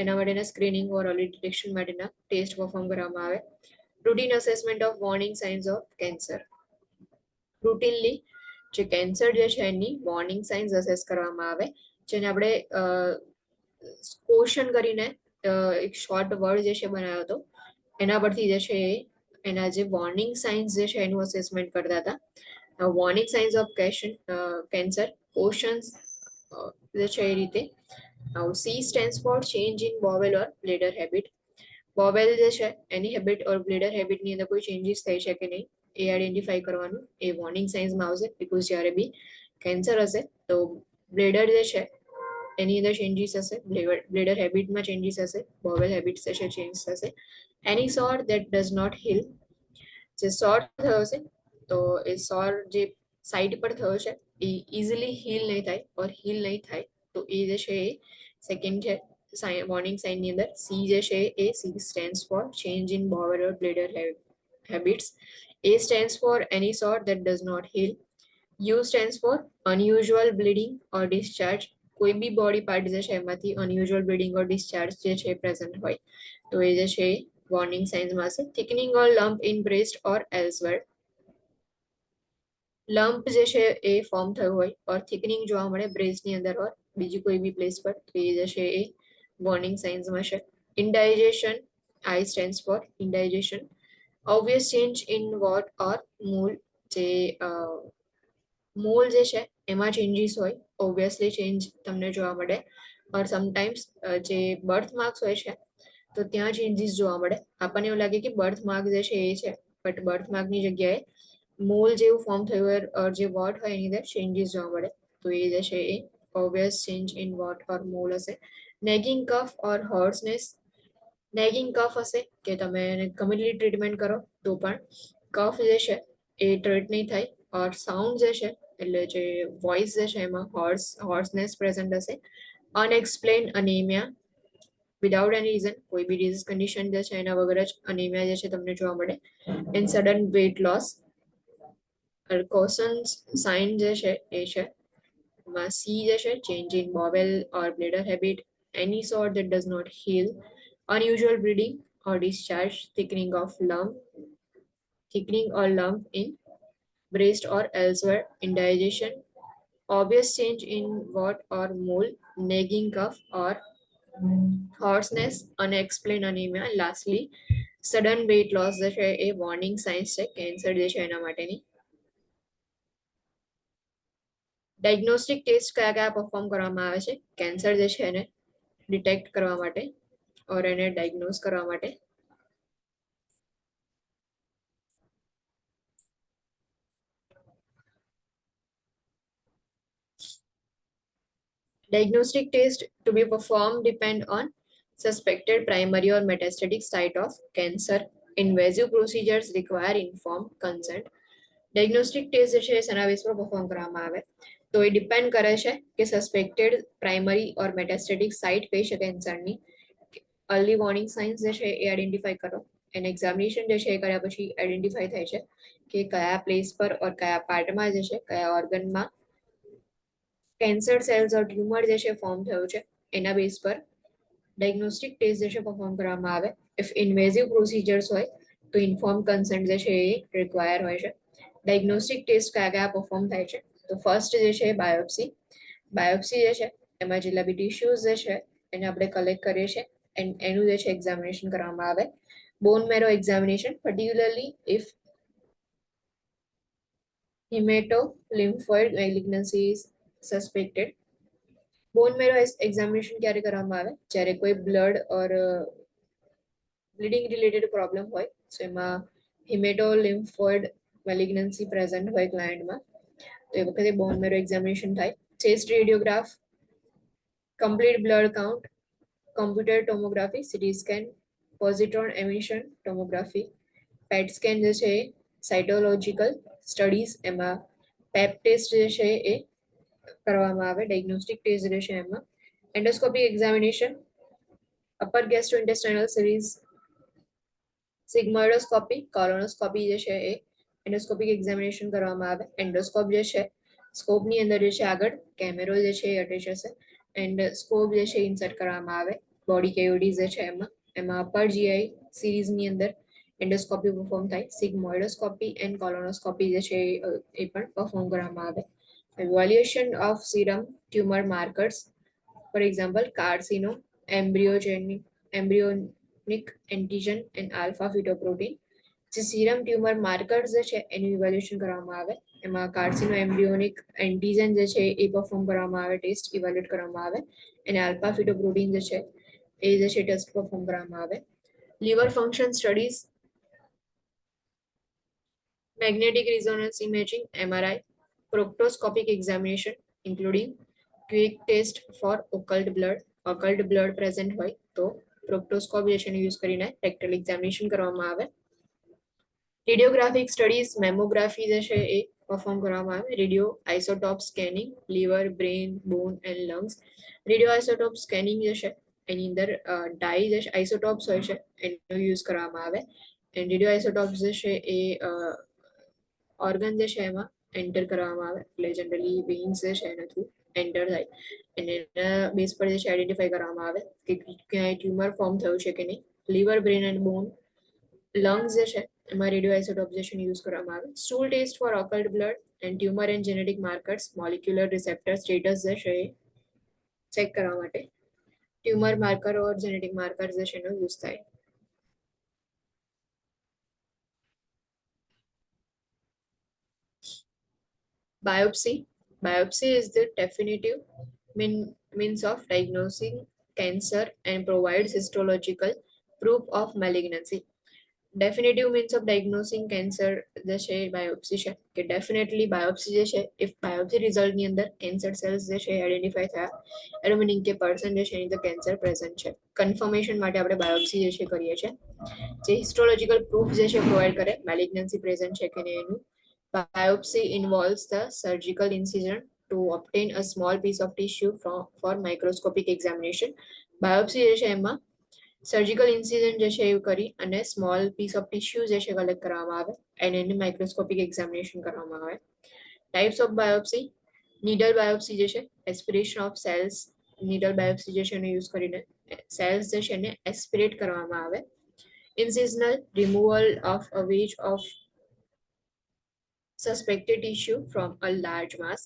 એના માટેના સ્ક્રીનિંગ ઓર અર્લી ડિટેક્શન માટેના ટેસ્ટ પરફોર્મ કરવામાં આવે. Routine assessment of warning science of cancer. Routinely જે કેન્સર જે છે એની વોર્નિંગ સાઇન્સ અસેસ કરવામાં આવે જેને આપણે ક્વેશ્ચન કરીને એક શોર્ટ વર્ડ જે છે બનાવ્યો હતો એના પરથી જે છે એના જે વોર્નિંગ સાઇન્સ જે છે એનું અસેસમેન્ટ કરતા હતા. Warning science of cancer questions જે છે એ રીતે. C stands for change in bowel or bladder habit. Bowel જે છે એની હેબિટ ઓર બ્લેડર હેબિટની અંદર કોઈ ચેન્જીસ થઈ છે કે નહીં એ આઈડેન્ટિફાઈ કરવાનું એ વોર્નિંગ સાઇન્સમાં આવશે. બીકોઝ જ્યારે બી કેન્સર હશે તો બ્લેડર જે છે એની અંદર ચેન્જીસ હશે, બ્લેડર હેબિટમાં ચેન્જીસ હશે, બોવેલ હેબિટ્સ જે છે ચેન્જ થશે. એની સોર દેટ ડઝ નોટ હીલ. જે સોર થયો છે તો એ સોર જે સાઇડ પર થયો છે એ ઇઝીલી હીલ નહીં થાય ઓર હીલ નહીં થાય તો એ જે છે એ સેકન્ડ છે વોર્નિંગ સાઇનની અંદર. સી જે છે એ C stands for change in bowel or bladder habits. A stands for any sort that does not heal. U stands for unusual bleeding or discharge. કોઈ બી બોડી પાર્ટ જે છે એમાંથી અનયુઝ્યુઅલ બ્લીડિંગ ઓર ડિસ્ચાર્જ જે છે પ્રેઝન્ટ હોય તો એ જે છે વોર્નિંગ સાઇન્સમાં હશે. Thickening or lump in breast or elsewhere. Lump જે છે એ ફોર્મ થયું હોય ઓર થિકનિંગ જોવા મળે બ્રેસ્ટની અંદર ઓર બીજી કોઈ બી પ્લેસ પર તો એ જે છે એ વોર્નિંગ સાઇન્સમાં છે. ઇન્ડાઇજેશન, I stands for indigestion. Obvious change in what or મૂળ જે મૂળ જે છે એમાં ચેન્જીસ હોય ઓબ્વિયસલી ચેન્જ તમને જોવા મળે ઓર સમટાઈમ્સ જે બર્થ માર્ક્સ હોય છે તો ત્યાં ચેન્જીસ જોવા મળે. આપણને એવું લાગે કે બર્થ માર્ક જે છે એ છે બટ બર્થ માર્કની જગ્યાએ મોલ જેવું ફોર્મ થયું હોય ઓર જે વોટ હોય એની અંદર ચેન્જીસ જોવા મળે તો એ જે છે એ obvious change in wart or mole હશે. Nagging cough or hoarseness. Nagging cough હશે કે તમે એને ગમે ટ્રીટમેન્ટ કરો તો પણ કફ જે છે એ ટ્રીટ નહીં થાય ઓર સાઉન્ડ જે છે એટલે જે વોઇસ જે છે એમાં હોર્સનેસ પ્રેઝન્ટ હશે. અનએક્સપ્લેન અનેમિયા વિદાઉટ એની રીઝન કોઈ બી ડિઝીઝ કન્ડિશન જે છે એના વગર જ અનેમિયા જે છે તમને જોવા મળે. And sudden weight loss. Cautions sign જે છે એ છે એમાં સી જે છે change in bowel or bladder habit, any sore that does not heal, unusual bleeding or discharge, thickening or lump in breast or elsewhere, indigestion, obvious change in what or mole, nagging cough or hoarseness, unexplained anemia, lastly sudden weight loss જે છે એ વોર્નિંગ સાઇન્સ છે કેન્સર જે છે એના માટેની. ડાયગ્નોસ્ટિક ટેસ્ટ કયા કયા પરફોર્મ કરવામાં આવે છે કેન્સર જે છે એને ડિટેક્ટ કરવા માટે ઓર એને ડાયગ્નોઝ કરવા માટે. Diagnostic test to be performed depend on suspected primary or metastatic site of cancer. Invasive procedures require informed consent. Diagnostic test જે છે એ શેના બેઝ પર પરફોર્મ કરવામાં આવે તો એ ડિપેન્ડ કરે છે કે સસ્પેક્ટેડ પ્રાઇમરી ઓર મેટાસ્ટેટિક સાઇટ કઈ છે કેન્સરની. અર્લી વોર્નિંગ સાઇન્સ જે છે એ આઈડેન્ટિફાઈ કરો અને એક્ઝામિનેશન જે છે એ કર્યા પછી આઈડેન્ટિફાઈ થાય છે કે કયા પ્લેસ પર ઓર કયા પાર્ટમાં જે છે કયા ઓર્ગનમાં કેન્સર સેલ્સ ઓર ટ્યુમર જે છે ફોર્મ થયું છે. એના બેઝ પર ડાયગ્નોસ્ટિક ટેસ્ટ જે છે પરફોર્મ કરવામાં આવે. ઇફ ઇન્વેઝિવ પ્રોસિજર્સ હોય તો ઇન્ફોર્મ કન્સન્ટ જે છે એ રિક્વાયર હોય છે. ડાયગ્નોસ્ટિક ટેસ્ટ કયા કયા પરફોર્મ થાય છે તો ફર્સ્ટ જે છે બાયોપ્સી. બાયોપ્સી જે છે એમાં જેટલા બી ટિશ્યુઝ જે છે એને આપણે કલેક્ટ કરીએ છીએ એન્ડ એનું જે છે એક્ઝામિનેશન કરવામાં આવે. Bone marrow examination particularly if haematolymphoid malignancy is suspected. Bone marrow examination ક્યારે કરવામાં આવે જ્યારે કોઈ blood or bleeding related problem હોય સો એમાં હિમેટોલિમ્ફોઇડ મેલિગ્નન્સી પ્રેઝન્ટ હોય ક્લાયન્ટમાં તો એ વખતે બોન મેરો એક્ઝામિનેશન થાય. Chest radiograph, complete blood count, computer tomography, CT scan, positron emission tomography, PET scan જે છે એ સાઇટોલોજીકલ સ્ટડીઝ એમાં પેપ ટેસ્ટ જે છે એ કરવામાં આવે. ડાયગ્નોસ્ટિક ટેસ્ટ જે છે એમાં endoscopic examination, upper gastrointestinal series, sigmoidoscopy, colonoscopy જે છે એ એન્ડોસ્કોપિક એક્ઝામિનેશન કરવામાં આવે. એન્ડોસ્કોપ જે છે સ્કોપની અંદર જે છે આગળ કેમેરો જે છે એ અટેચ હશે એન્ડ સ્કોપ જે છે ઇન્સર્ટ કરવામાં આવે બોડી કેવિટીઝ જે છે એમાં અપર જીઆઈ સિરીઝની અંદર એન્ડોસ્કોપી પરફોર્મ થાય. સિગ્મોઇડોસ્કોપી એન્ડ કોલોનોસ્કોપી જે છે એ પણ પરફોર્મ કરવામાં આવે. evaluation of serum tumor markers, for example carcino, embryonic antigen and alpha fetoprotein. જે સીરમ ટ્યુમર માર્કર્સ જે છે એનું ઇવેલ્યુએશન કરવામાં આવે. એમાં કાર્સિનો એમ્બ્રિયોનિક એન્ટીજન જે છે એ પરફોર્મ કરવામાં આવે, ટેસ્ટ ઇવેલ્યુએટ કરવામાં આવે અને આલ્ફા ફિટોપ્રોટીન જે છે એ જે છે ટેસ્ટ પરફોર્મ કરવામાં આવે. Liver function studies, magnetic resonance imaging MRI, proctoscopic examination including quick test for occult blood present હોય તો પ્રોક્ટોસ્કોપ જે છે એનો યુઝ કરીને રેક્ટલ એક્ઝામિનેશન કરવામાં આવે. રેડિયોગ્રાફિક સ્ટડીઝ, મેમોગ્રાફી જે છે એ પરફોર્મ કરવામાં આવે. Radio isotope scanning, liver, brain, bone and lungs. Radio isotope scanning જે છે એની અંદર ડાઈ જે આઇસોટોપ્સ હોય છે એનો યુઝ કરવામાં આવે. એન્ડ રેડિયો આઇસોટોપ્સ જે છે એ ઓર્ગન જે છે એમાં એન્ટર કરવામાં આવે એટલે જનરલી વેઇન્સ જે છે એના થ્રુ એન્ટર થાય અને એના બેઝ પર જે છે આઈડેન્ટિફાઈ કરવામાં આવે કે ક્યાંય ટ્યુમર ફોર્મ થયું છે કે નહીં. Liver, brain and bone, lungs જે છે એમાં રેડિયો આઇસોટોપ્સેશન યુઝ કરવામાં આવે. Stool test for occult blood and tumour and genetic markers, molecular receptor status જે છે એ ચેક કરવા માટે tumour marker or genetic marker જે છે એનો યુઝ થાય. Biopsy. Biopsy is the definitive means of diagnosing cancer and provides histological proof of malignancy. Definitive means of diagnosing cancer જે છે બાયોપ્સી છે કે ડેફિનેટલી બાયોપ્સી જે છે ઇફ બાયોપ્સી રિઝલ્ટની અંદર કેન્સર સેલ્સ જે છે આઈડેન્ટિફાઈ થયા એનું મિનિંગ કે પર્સન જે છે એની અંદર કેન્સર પ્રેઝન્ટ છે. કન્ફર્મેશન માટે આપણે બાયોપ્સી જે છે કરીએ છીએ જે હિસ્ટોલોજીકલ પ્રૂફ જે છે પ્રોવાઈડ કરે મેલિગ્નન્સી પ્રેઝન્ટ છે કે નહીં એનું. Biopsy involves the surgical incision to obtain a small piece of tissue for microscopic examination. Biopsy જે છે એમાં સર્જિકલ ઇન્સિઝન જે છે એ કરી અને સ્મોલ પીસ ઓફ ટિશ્યુ જે છે કલેક્ટ કરવામાં આવે અને એની માઇક્રોસ્કોપિક એક્ઝામિનેશન કરવામાં આવે. Types of biopsy, needle biopsy જે છે aspiration of cells, needle biopsy જે છે એનો યુઝ કરીને સેલ્સ જે છે એને એસ્પિરેટ કરવામાં આવે. Incisional, removal of a wedge of suspected tissue from a large mass.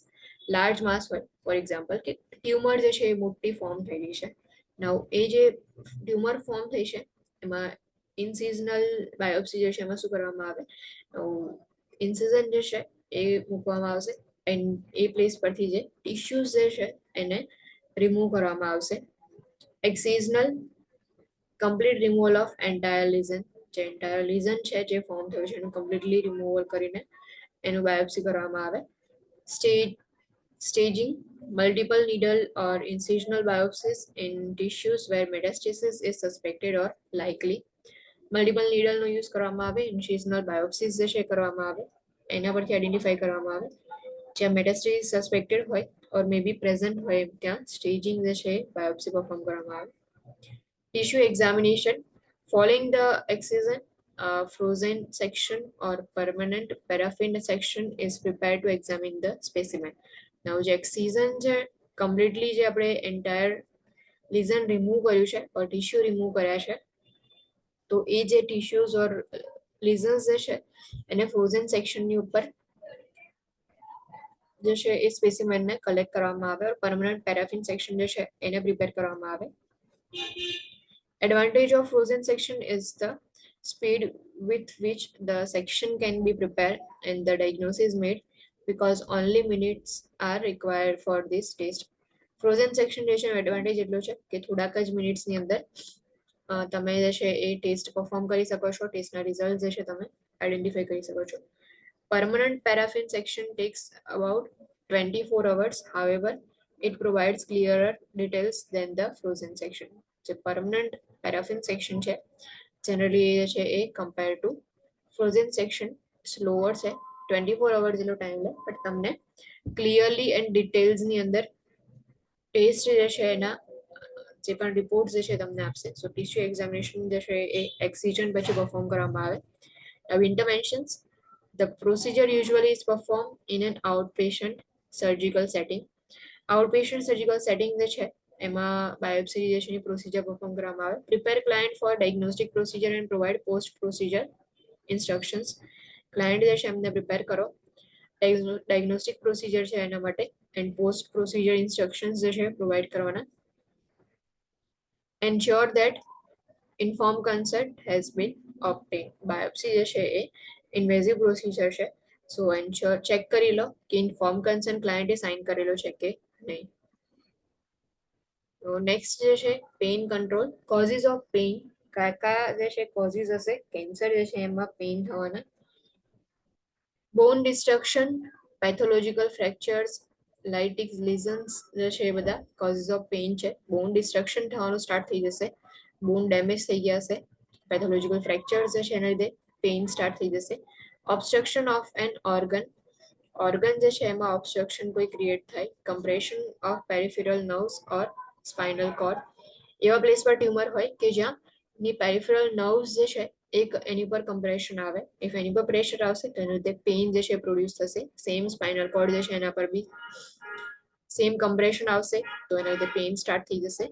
Large mass હોય ફોર એક્ઝામ્પલ કે ટ્યુમર જે છે એ મોટી ફોર્મ થયેલી છે. નાઉ એ જે ટ્યુમર ફોર્મ થઈ છે એમાં ઇન્સિઝનલ બાયોપ્સી જે છે એમાં શું કરવામાં આવે ઇન્સિઝન જે છે એ મૂકવામાં આવશે એન્ડ એ પ્લેસ પરથી જે ટિશ્યુઝ જે છે એને રિમૂવ કરવામાં આવશે. Excisional, complete removal of entire lesion, જે એન્ટાયર લીઝન છે જે ફોર્મ થયું છે એનું કમ્પ્લીટલી રિમૂવલ કરીને એનું બાયોપ્સી કરવામાં આવે. Staging, multiple needle or incisional biopsies in tissues where metastasis is suspected or likely. Multiple નીડલનો યુઝ કરવામાં આવે, ઇન્સિઝનલ બાયોપ્સીસ જે છે કરવામાં આવે, એના પરથી આઈડેન્ટિફાઈ કરવામાં આવે જ્યાં મેટાસ્ટેસિસ સસ્પેક્ટેડ હોય ઓર મે બી પ્રેઝન્ટ હોય ત્યાં સ્ટેજિંગ જે છે બાયોપ્સી પરફોર્મ કરવામાં આવે. Tissue examination following the excision, frozen section or permanent paraffin section is prepared to examine the specimen. Now જે excision છે કમ્પ્લીટલી જે આપણે એન્ટાયર લીઝન રિમૂવ કર્યું છે ઓર ટિશ્યુ રિમૂવ કર્યા છે તો એ જે ટિશ્યુઝ ઓર લીઝન્સ જે છે એને ફ્રોઝન સેક્શનની ઉપર જે છે એ સ્પેસિમેનને કલેક્ટ કરવામાં આવે ઓર પરમનન્ટ પેરાફિન સેક્શન જે છે એને પ્રિપેર કરવામાં આવે. Advantage of frozen section is the speed with which the section can be prepared and the diagnosis made because only minutes are required for this test. Frozen section જે છે એડવાન્ટેજ એટલો છે કે થોડાક જ મિનિટ્સની અંદર તમે જે છે એ ટેસ્ટ પરફોર્મ કરી શકો છો, ટેસ્ટના રિઝલ્ટ જે છે તમે આઈડેન્ટિફાઈ કરી શકો છો. Permanent paraffin section takes about 24 hours. However, it provides clearer details than the frozen section. જે permanent paraffin section છે generally જે છે એ compared to frozen section slower છે. 24 hours જેટલો ટાઈમ લે બટ તમને ક્લિયરલી એન્ડ ડિટેલ્સની અંદર ટેસ્ટ જે છે એના જે પણ રિપોર્ટ જે છે તમને આપશે. સો ટિશ્યુ એક્ઝામિનેશન જે છે એ એક્સિજન પછી પરફોર્મ કરવામાં આવે. ઇન્ટરવેન્શન્સ, the procedure usually is performed in an outpatient surgical setting. Outpatient surgical setting જે છે એમાં બાયોપ્સી જે છે પ્રોસિજર પરફોર્મ કરવામાં આવે. Prepare client for diagnostic procedure and provide post procedure instructions. Client જે છે એમને પ્રિપેર કરો ડાયગ્નોસ્ટિક પ્રોસિજર છે એના માટે એન્ડ પોસ્ટ પ્રોસિજર ઇન્સ્ટ્રક્શન્સ જે છે પ્રોવાઈડ કરવાના. Ensure that informed consent has been obtained. Biopsy જે છે એ ઇન્વેઝિવ પ્રોસિજર છે સો એન્શ્યોર ચેક કરી લો કે ઇન્ફોર્મ કન્સર્ન ક્લાયન્ટે સાઇન કરેલો છે કે નહીં. તો નેક્સ્ટ જે છે pain control. Causes of pain, કયા જે છે કોઝિસ હશે કેન્સર જે છે એમાં પેઇન થવાના. બોન ડિસ્ટ્રક્શન, પેથોલોજીકલ ફ્રેક્ચર્સ, લાઇટિક લીઝન્સ જે છે એ બધા કોઝિસ ઓફ પેઇન છે. બોન ડિસ્ટ્રક્શન થવાનું સ્ટાર્ટ થઈ જશે, બોન ડેમેજ થઈ ગયા હશે, પેથોલોજીકલ ફ્રેક્ચર્સ જે છે એના લીધે પેઇન સ્ટાર્ટ થઈ જશે. ઓબ્સ્ટ્રક્શન ઓફ એન ઓર્ગન જે છે એમાં ઓબ્સ્ટ્રક્શન કોઈ ક્રિએટ થાય. Compression of peripheral nerves or spinal cord, એવા પ્લેસ પર ટ્યુમર હોય કે જ્યાં ની પેરિફેરલ નર્વ્સ જે છે એક એની પર કમ્પ્રેશન આવે. ઇફ એની પર પ્રેશર આવશે તો એના લીધે પેઇન જે છે પ્રોડ્યુસ થશે. સેમ સ્પાઇનલ કોર્ડ જે છે એના પર બી સેમ કમ્પ્રેશન આવશે તો એના લીધે પેઇન સ્ટાર્ટ થઈ જશે.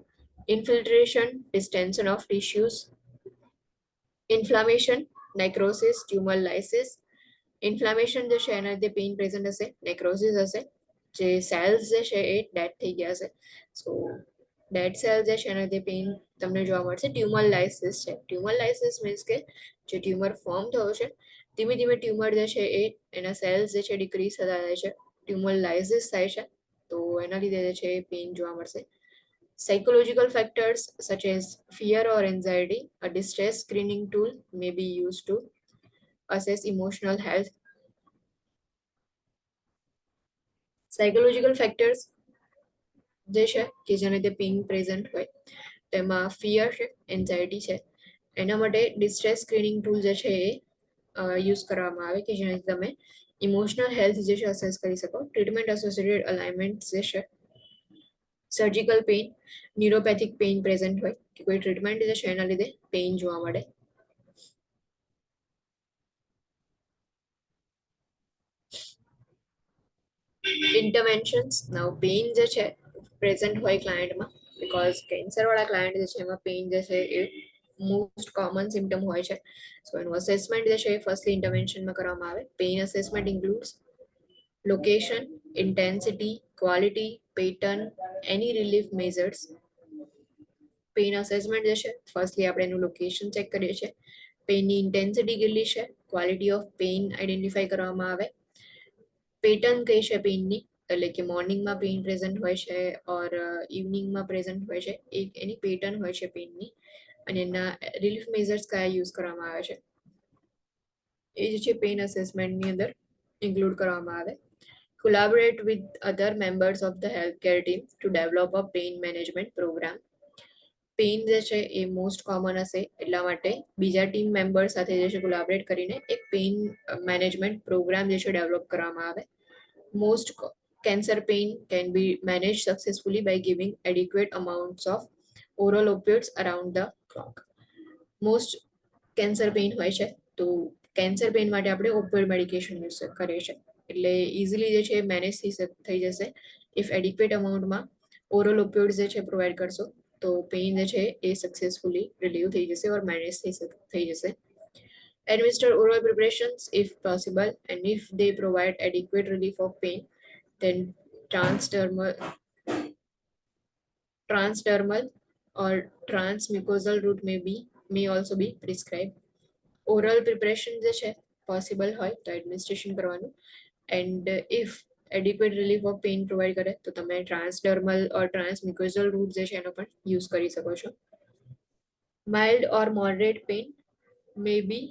Infiltration, distension of tissues, inflammation, necrosis, tumour lysis. Inflammation જે છે એના લીધે પેઇન પ્રેઝન્ટ હશે, નેક્રોસિસ હશે, જે સેલ્સ જે છે એ ડેડ થઈ ગયા હશે સો ડેડ સેલ જે છે એના લીધે પેઇન તમને જોવા મળશે. ટ્યુમર લાઇસિસ છે, ટ્યુમર લાઇસિસ મીન્સ કે જે ટ્યુમર ફોર્મ થયો છે ધીમે ધીમે ટ્યુમર જે છે એ એના સેલ્સ જે છે ડિક્રીઝ થતા જાય છે, ટ્યુમર લાઇસિસ થાય છે તો એના લીધે જે છે એ પેઇન જોવા મળશે. Psychological factors such as fear or anxiety, a distress screening tool may be used to assess emotional health. Psychological factors જે છે કે જેને તે પેઇન પ્રેઝન્ટ હોય તેમાં ફિયર છે, એન્ઝાયટી છે, એના માટે ડિસ્ટ્રેસ સ્ક્રીનિંગ ટૂલ જે છે એ યુઝ કરવામાં આવે કે જેનાથી તમે ઇમોશનલ હેલ્થ જે છે અસેસ કરી શકો. ટ્રીટમેન્ટ એસોસિએટેડ અલાઇનમેન્ટ જે છે સર્જિકલ પેઇન, ન્યુરોપેથિક પેઇન પ્રેઝન્ટ હોય કે કોઈ ટ્રીટમેન્ટ જે છે એના લીધે પેઇન જોવા મળે. ઇન્ટરવેન્શન્સ, નાઉ પેઇન જે છે પ્રેઝન્ટ હોય ક્લાયન્ટમાં બીકોઝ કેન્સર વાળા ક્લાયન્ટ જે છે એમાં પેઇન જે છે એ મોસ્ટ કોમન સિમ્ટમ હોય છે સો એનું અસેસમેન્ટ જે છે એ ફર્સ્ટલી ઇન્ટરવેન્શનમાં કરવામાં આવે. Pain assessment includes location, intensity, quality, pattern, any relief measures. Pain assessment જે છે ફર્સ્ટલી આપણે એનું લોકેશન ચેક કરીએ છીએ, પેઇનની ઇન્ટેન્સિટી કેટલી છે, ક્વોલિટી ઓફ પેઇન આઈડેન્ટિફાઈ કરવામાં આવે, પેટર્ન કઈ છે પેઇનની એટલે કે મોર્નિંગમાં પેઇન પ્રેઝન્ટ હોય છે ઓર ઇવનિંગમાં પ્રેઝન્ટ હોય છે એની પેટર્ન હોય છે પેઇનની અને એના રિલીફ મેઝર્સ કયા યુઝ કરવામાં આવે છે એ જે છે પેઇન અસેસમેન્ટની અંદર ઇન્ક્લુડ કરવામાં આવે. collaborate with other members of the healthcare team to develop a pain management program. Pain જે છે એ મોસ્ટ કોમન હશે એટલા માટે બીજા ટીમ મેમ્બર સાથે જે છે કોલાબરેટ કરીને એક પેઇન મેનેજમેન્ટ પ્રોગ્રામ જે છે ડેવલપ કરવામાં આવે. Most cancer pain can be managed successfully by giving adequate amounts of oral opioids around the clock. Most cancer pain હોય છે તો કેન્સર પેઇન માટે આપણે ઓપિયોઇડ મેડિકેશન યુઝ કરીએ છીએ એટલે ઇઝીલી જે છે મેનેજ થઈ જશે ઇફ એડિક્વેટ અમાઉન્ટમાં ઓરલ ઓપિયોઇડ્સ જે છે પ્રોવાઈડ કરશો તો પેઇન જે છે એ સક્સેસફુલી રિલીવ થઈ જશે ઓર મેનેજ થઈ જશે. Administer oral preparations if possible, and if they provide adequate relief of pain, then transdermal or transmucosal route may also be prescribed. Oral preparation જે છે possible હોય તો એડમિનિસ્ટ્રેશન કરવાનું and if adequate relief of pain provide કરે તો તમે ટ્રાન્સડર્મલ ઓર ટ્રાન્સમ્યુકોઝલ રૂટ જે છે એનો પણ યુઝ કરી શકો છો. Mild or moderate pain may be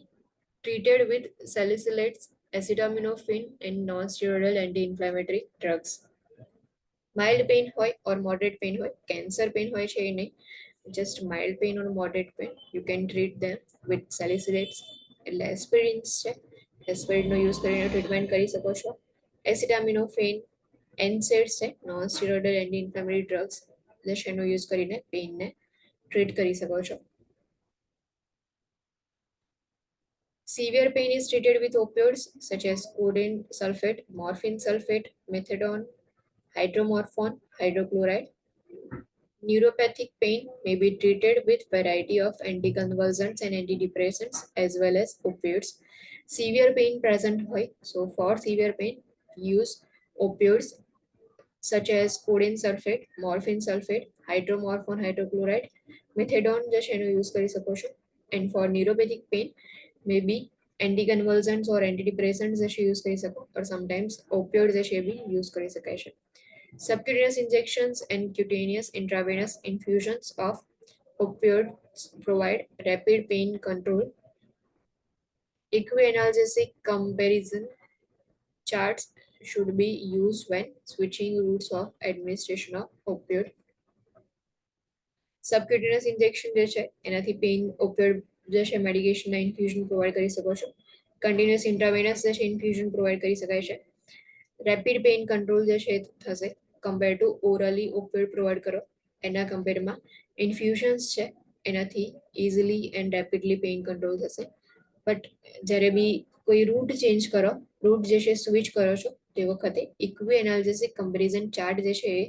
treated with salicylates, acetaminophen, and non-steroidal anti-inflammatory drugs. Mild pain હોય or moderate pain હોય, cancer pain હોય છે એ નહીં, just mild pain or moderate pain, you can treat them with salicylates, એટલે aspirins છે, aspirinનો યુઝ કરીને ટ્રીટમેન્ટ કરી શકો છો. acetaminophen, NSAIDs છે, non-steroidal anti-inflammatory drugs, જે છે એનો યુઝ કરીને પેઇનને ટ્રીટ કરી શકો છો. Severe pain is treated with opioids such as codeine sulfate, morphine sulfate, methadone, hydromorphone, hydrochloride. Neuropathic pain may be treated with variety of anticonvulsants and antidepressants as well as opioids. Severe pain present હોય, so for severe pain, use opioids such as codeine sulfate, morphine sulfate, hydromorphone, hydrochloride, methadone જે છે એનો યુઝ કરી શકો છો. And for neuropathic pain, maybe anticonvulsants or antidepressants જે છે યુઝ કરી શકો or sometimes opioids જે છે એ બી યુઝ કરી શકાય છે. Subcutaneous injections and cutaneous intravenous infusions of opioids provide rapid pain control. Equianalgesic comparison charts should be used when switching routes of administration of opioid. Subcutaneous injection જે છે એનાથી પેઇન ઓપિયોઇડ જે છે મેડિકેશનના ઇન્ફ્યુઝન પ્રોવાઈડ કરી શકો છો. કન્ટિન્યુઅસ ઇન્ટ્રાવેનસ જે છે ઇન્ફ્યુઝન પ્રોવાઈડ કરી શકાય છે. રેપિડ પેઇન કંટ્રોલ જે છે થશે કમ્પેર ટુ ઓરલી ઓપિયોઇડ પ્રોવાઈડ કરો એના કમ્પેરમાં ઇન્ફ્યુઝન્સ છે એનાથી easily and rapidly pain control થશે. બટ જ્યારે બી કોઈ રૂટ ચેન્જ કરો, રૂટ જે છે સ્વિચ કરો છો તે વખતે ઇક્વી એનાલિસિસ કમ્પેરિઝન ચાર્ટ જે છે એ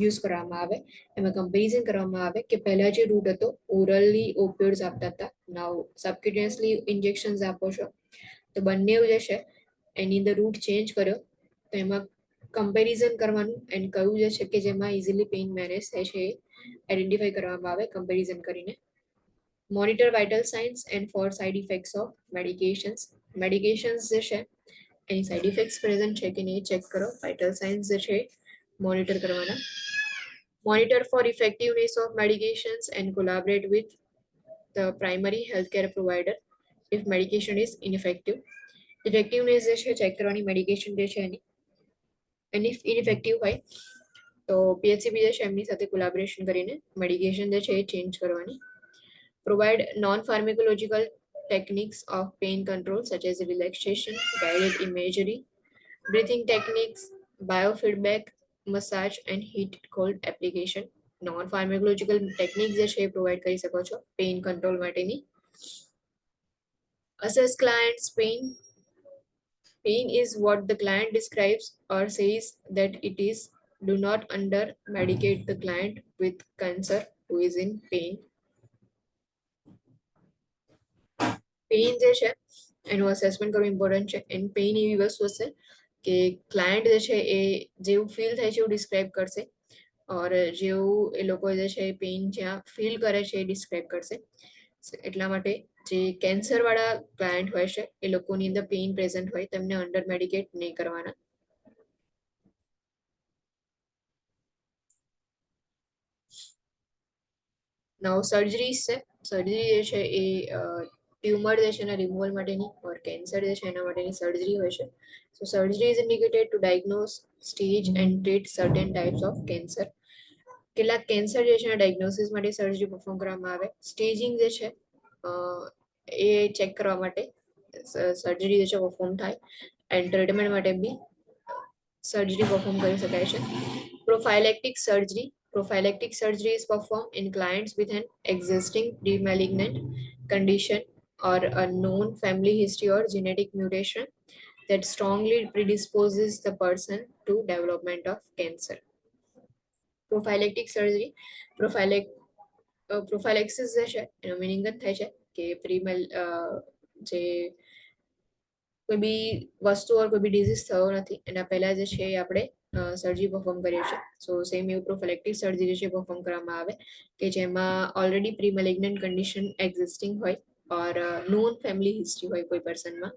યુઝ કરવામાં આવે. એમાં કમ્પેરિઝન કરવામાં આવે કે પહેલા જે રૂટ હતો ઓરલી ઓપિયોઇડ્સ આપતા હતા, નાઉ સબક્યુટેનિયસલી ઇન્જેક્શન્સ આપો છો તો બંને જે છે એની અંદર રૂટ ચેન્જ કર્યો તો એમાં કમ્પેરિઝન કરવાનું એન્ડ કયું જે છે કે જેમાં ઇઝીલી પેઇન મેનેજ થાય છે એ આઈડેન્ટિફાઈ કરવામાં આવે કમ્પેરિઝન કરીને. Monitor vital signs and for side effects of medications. Medications જે છે એની સાઇડ ઇફેક્ટ્સ પ્રેઝન્ટ છે કે નહીં ચેક કરો. વાઇટલ સાઇન્સ જે છે મોનિટર કરવાના. Monitor for effectiveness of medications and collaborate with the primary healthcare provider if medication is ineffective. Effectiveness જે છે ચેક કરવાની મેડિકેશન જે છે એની. અને if ineffective હોય તો પીએચસીબી જે છે એમની સાથે કોલાબોરેશન કરીને મેડિકેશન જે છે એ ચેન્જ કરવાની. Provide non-pharmacological techniques of pain control such as relaxation, guided imagery, breathing techniques, biofeedback, massage and heat cold application. Non pharmacological technique જે છે એ પ્રોવાઈડ કરી શકો છો પેઇન કંટ્રોલ માટેની. Assess client's pain. Pain is what the client describes or says that it is. Do not under medicate the client with cancer who is in pain. Pain જે છે એનું અસેસમેન્ટ કરવું ઇમ્પોર્ટન્ટ છે. એન્ડ પેઇન એવી વસ્તુ હશે કે ક્લાયન્ટ જે છે એ જેવું ફીલ થાય છે એવું ડિસ્ક્રાઇબ કરશે ઓર જેવું એ લોકો જે છે પેઇન જ્યાં ફીલ કરે છે એ ડિસ્ક્રાઇબ કરશે. એટલા માટે જે કેન્સર વાળા ક્લાયન્ટ હોય છે એ લોકોની અંદર પેઇન પ્રેઝન્ટ હોય તેમને અંડર મેડિકેટ નહીં કરવાના. નાઉ સર્જરીઝ છે. સર્જરી જે છે એ ટ્યુમર જે છે એના રિમૂવલ માટેની ઓર કેન્સર જે છે એના માટેની સર્જરી હોય છે. So surgery is indicated to diagnose, stage and treat certain types of cancer. કેટલાક કેન્સર જે છે એના ડાયગ્નોસિસ માટે સર્જરી પરફોર્મ કરવામાં આવે. સ્ટેજિંગ જે છે એ ચેક કરવા માટે સર્જરી જે છે પરફોર્મ થાય એન્ડ ટ્રીટમેન્ટ માટે બી સર્જરી પરફોર્મ કરી શકાય છે. પ્રોફાઇલેક્ટિક surgery. Prophylactic surgery is performed in clients with an existing pre-malignant condition or a known family history or genetic mutation that strongly predisposes the person to development of cancer. Prophylactic surgery, prophylaxis જે છે એનો મિનિંગ જ થાય છે કે જે કોઈ બી વસ્તુ ઓર કોઈ બી ડિઝીઝ થયો નથી એના પહેલા જે છે એ આપણે સર્જરી પરફોર્મ કરીએ છીએ. સો સેમ એવું પ્રોફિલેક્ટિક સર્જરી છે પરફોર્મ કરવામાં આવે કે જેમાં ઓલરેડી પ્રી મેલિગ્નન્ટ કન્ડિશન એક્ઝિસ્ટિંગ હોય ઓર નોન ફેમિલી હિસ્ટ્રી હોય કોઈ પર્સનમાં,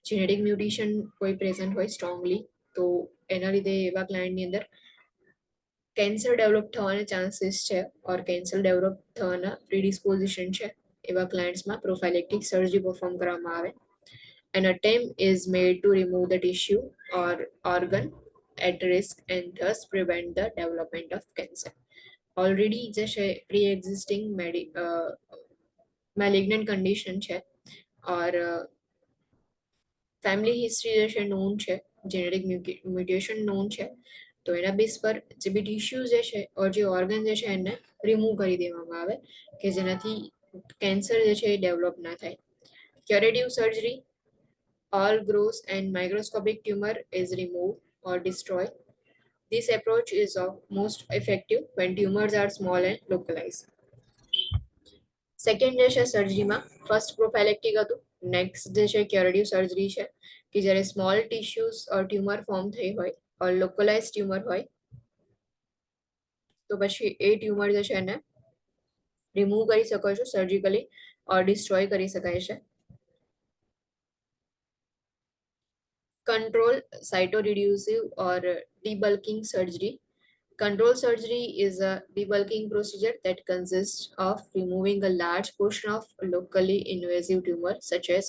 જેનેટિક મ્યુટેશન કોઈ પ્રેઝન્ટ હોય સ્ટ્રોંગલી, તો એના લીધે એવા ક્લાયન્ટની અંદર કેન્સર ડેવલપ થવાના ચાન્સીસ છે ઓર કેન્સર ડેવલપ થવાના પ્રિડિસ્પોઝિશન છે એવા ક્લાયન્ટ્સમાં પ્રોફાઇલેક્ટિક સર્જરી પરફોર્મ કરવામાં આવે. An attempt is made to remove the tissue or organ at risk and thus prevent the development of cancer. Already જે છે pre-existing malignant condition છે ઓર ફેમિલી હિસ્ટ્રી જે છે નોન છે, જેનેટિક મ્યુટેશન નોન છે, તો એના બેઝ પર જે બી ટિશ્યુ જે છે ઓર જે ઓર્ગન જે છે એને રિમૂવ કરી દેવામાં આવે કે જેનાથી કેન્સર જે છે એ ડેવલપ ના થાય. Curative surgery. All gross and microscopic tumor is removed or destroyed. This approach is of most effective when tumors are small and localized. Second જે છે સર્જરીમાં ફર્સ્ટ પ્રોફાઇલેક્ટિક હતું, નેક્સ્ટ જે છે ક્યુરેટિવ સર્જરી છે કે જ્યારે સ્મોલ ટિશ્યુઝ ઓર ટ્યુમર ફોર્મ થઈ હોય ઓર લોકલાઇઝ ટ્યુમર હોય તો પછી એ ટ્યુમર જે છે એને રિમૂવ કરી શકો છો સર્જિકલી ઓર ડિસ્ટ્રોય કરી શકાય છે. Control cytoreductive or debulking surgery. Control surgery is a debulking procedure that consists of removing a large portion of locally invasive tumor such as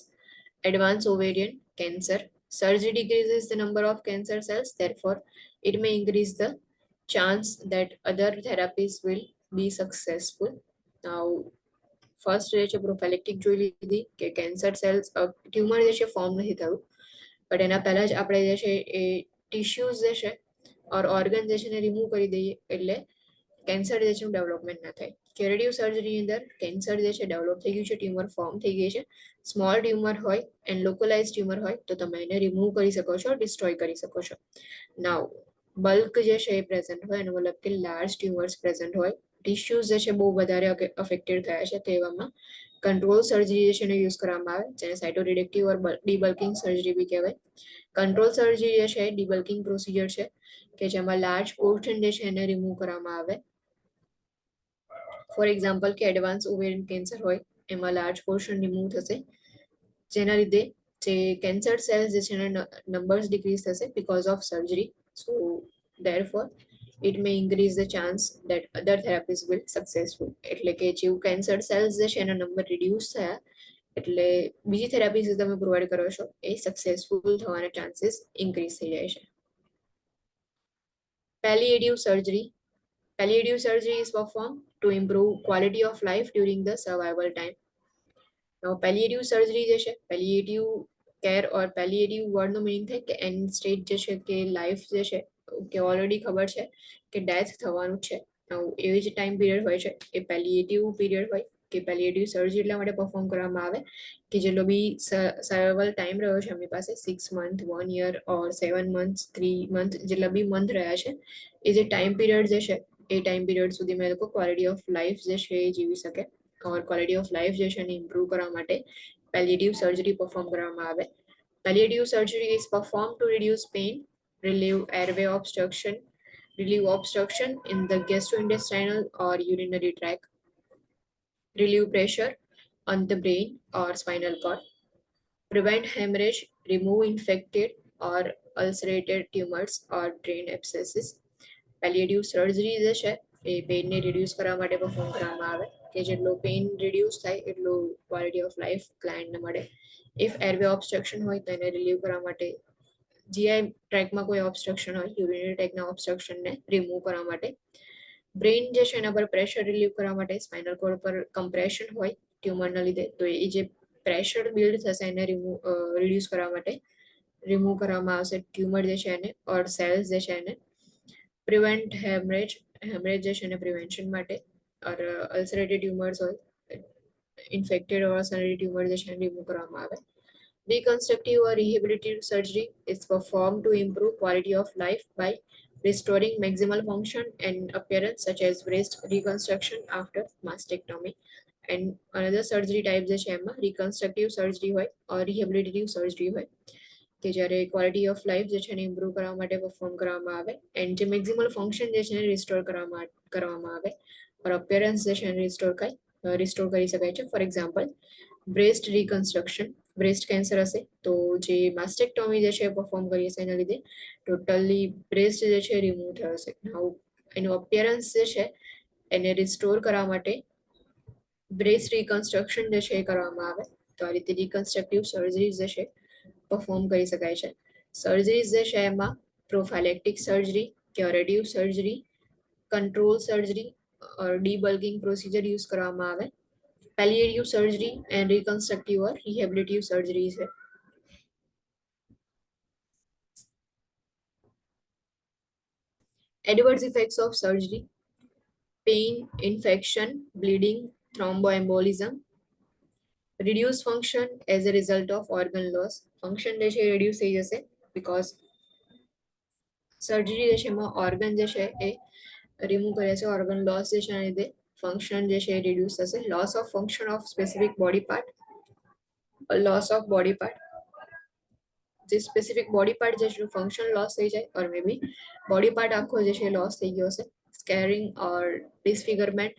advanced ovarian cancer. Surgery decreases the number of cancer cells, therefore it may increase the chance that other therapies will be successful. Now first જે છે પ્રોફાઇલેક્ટિક જોઈ લીધી કે કેન્સર સેલ્સ ટ્યુમર જે છે ફોર્મ નથી થયું, બટ એના પહેલા જ આપણે જે છે એ ટિશ્યુઝ જે છે ઓર ઓર્ગન જે છે એને રિમૂવ કરી દઈએ એટલે કેન્સર જે છે ડેવલપમેન્ટ ના થાય. ક્યુરેટિવ સર્જરીની અંદર કેન્સર જે છે ડેવલપ થઈ ગયું છે, ટ્યુમર ફોર્મ થઈ ગઈ છે, સ્મોલ ટ્યુમર હોય એન્ડ લોકલાઇઝ ટ્યુમર હોય તો તમે એને રિમૂવ કરી શકો છો, ડિસ્ટ્રોય કરી શકો છો. નાવ બલ્ક જે છે એ પ્રેઝન્ટ હોય એનો મતલબ કે લાર્જ ટ્યુમર્સ પ્રેઝન્ટ હોય, ટિશ્યુઝ જે છે બહુ વધારે અફેક્ટેડ થયા છે તેવામાં કંટ્રોલ સર્જરી જે છે એને યુઝ કરવામાં આવે જેને સાઇટોરિડક્ટિવ ઓર ડિબલ્કિંગ સર્જરી બી કહેવાય. કંટ્રોલ સર્જરી જે છે ડિબલ્કિંગ પ્રોસિજર છે કે જેમાં લાર્જ પોર્શન જે છે એને રિમૂવ કરવામાં આવે. ફોર એક્ઝામ્પલ કે એડવાન્સ ઓવેરિયન કેન્સર હોય એમાં લાર્જ પોર્શન રિમૂવ થશે જેના લીધે જે કેન્સર સેલ્સ જે છે એના નંબર્સ ડિક્રીઝ થશે because of surgery. So therefore it may increase the chance that other therapies will successful. એટલે કે જેવું કેન્સર સેલ્સ જે છે એના નંબર રિડ્યુસ થયા એટલે બીજી થેરાપીઝ તમે પ્રોવાઈડ કરો છો એ સક્સેસફુલ થવાના ચાન્સીસ ઇન્ક્રીઝ થઈ જાય છે. Palliative surgery. Palliative surgery is performed to improve quality of life during the survival time. Now, palliative surgery જે છે palliative કેર ઓર palliative વર્ડનો મિનિંગ થાય કે એન્ડ સ્ટેજ જે છે કે લાઈફ જે છે કે ઓલરેડી ખબર છે કે ડેથ થવાનું છે, એવી જ ટાઈમ પીરિયડ હોય છે એ પેલિએટિવ પીરિયડ હોય કે પેલિએટિવ સર્જરી એટલા માટે પરફોર્મ કરવામાં આવે કે જેટલો બી સર્વાઇવલ ટાઈમ રહ્યો છે એમની પાસે 6 મંથ, 1 યર ઓર 7 મંથ, 3 મંથ જેટલા બી મંથ રહ્યા છે એ જે ટાઈમ પીરિયડ જે છે એ ટાઈમ પીરિયડ સુધીમાં એ લોકો ક્વોલિટી ઓફ લાઈફ જે છે એ જીવી શકે ઓર ક્વોલિટી ઓફ લાઈફ જે છે એને ઇમ્પ્રૂવ કરવા માટે પેલિએટિવ સર્જરી પરફોર્મ કરવામાં આવે. Palliative surgery is performed to reduce pain, relieve airway obstruction, relieve obstruction in the gastrointestinal or urinary tract, relieve pressure on the brain or spinal cord, prevent hemorrhage, remove infected or ulcerated tumors or drain abscesses. Palliative surgery જે છે એ પેઇનને રિડ્યુસ કરવા માટે પરફોર્મ કરવામાં આવે કે જેટલો પેઇન રિડ્યુસ થાય એટલું ક્વોલિટી ઓફ લાઈફ ક્લાયન્ટને મળે. ઇફ એરવે ઓબ્સ્ટ્રક્શન હોય તો એને રિલીવ કરવા માટે, જીઆઈ ટ્રેકમાં કોઈ ઓબ્સ્ટ્રક્શન હોય, યુરિનરી ટ્રેકના ઓબ્સ્ટ્રક્શનને રિમૂવ કરવા માટે, બ્રેઇન જે છે એના પર પ્રેશર રિલીવ કરવા માટે, સ્પાઇનલ કોર્ડ પર કમ્પ્રેશન હોય ટ્યુમરના લીધે તો એ જે પ્રેશર બિલ્ડ થશે એને રિડ્યુસ કરવા માટે રિમૂવ કરવામાં આવશે ટ્યુમર જે છે એને ઓર સેલ્સ જે છે એને. પ્રિવેન્ટ હેમરેજ, હેમરેજ જે છે એને પ્રિવેન્શન માટે, ઓર અલ્સરેટેડ ટ્યુમર્સ હોય, ઇન્ફેક્ટેડ ઓર અલ્સરેટેડ ટ્યુમર જે છે એને રિમૂવ કરવામાં આવે. Reconstructive or rehabilitative surgery is performed to improve quality of life by restoring maximal function and appearance, such as breast reconstruction after mastectomy. And another surgery type જે છે એમાં reconstructive surgery હોય or rehabilitative surgery હોય કે જ્યારે ક્વોલિટી ઓફ લાઈફ જે છે એને ઇમ્પ્રૂવ કરવા માટે પરફોર્મ કરવામાં આવે એન્ડ જે મેક્સિમલ ફંક્શન જે છે એને રિસ્ટોર કરવામાં આવે ઓર અપિયરન્સ જે છે એને રિસ્ટોર કરી શકાય છે. For example, breast reconstruction, breast cancer હશે તો જે માસ્ટેક્ટોમી જે છે પરફોર્મ કરી હશે એના લીધે ટોટલી બ્રેસ્ટ જે છે રિમૂવ થયો હશે. એનું અપિયરન્સ જે છે એને રિસ્ટોર કરવા માટે બ્રેસ્ટ રિકન્સ્ટ્રક્શન જે છે એ કરવામાં આવે. તો આ રીતે રિકન્સ્ટ્રક્ટિવ સર્જરીઝ જે છે પરફોર્મ કરી શકાય છે. સર્જરીઝ જે છે એમાં prophylactic surgery, curative surgery, control surgery or debulking procedure use કરવામાં આવે. Palliative surgery and reconstructive or rehabilitative surgery છે. Adverse effects of surgery: pain, infection, bleeding, thromboembolism, reduced function as a result of organ loss. Function જે છે reduce થઈ જશે because સર્જરી જે છે એમાં ઓર્ગન જે છે એ રિમૂવ કરે છે. ઓર્ગન લોસ જે છે એના લીધે ફંક્શન જે છે એ રિડ્યુસ થશે. Loss of function of specific body part, loss of body part, જે સ્પેસિફિક બોડી પાર્ટ જે છે ફંક્શન લોસ થઈ જાય ઓર મે બી બોડી પાર્ટ આખો જે છે લોસ થઈ ગયો હશે. સ્કેરિંગ ઓર ડિસફિગરમેન્ટ,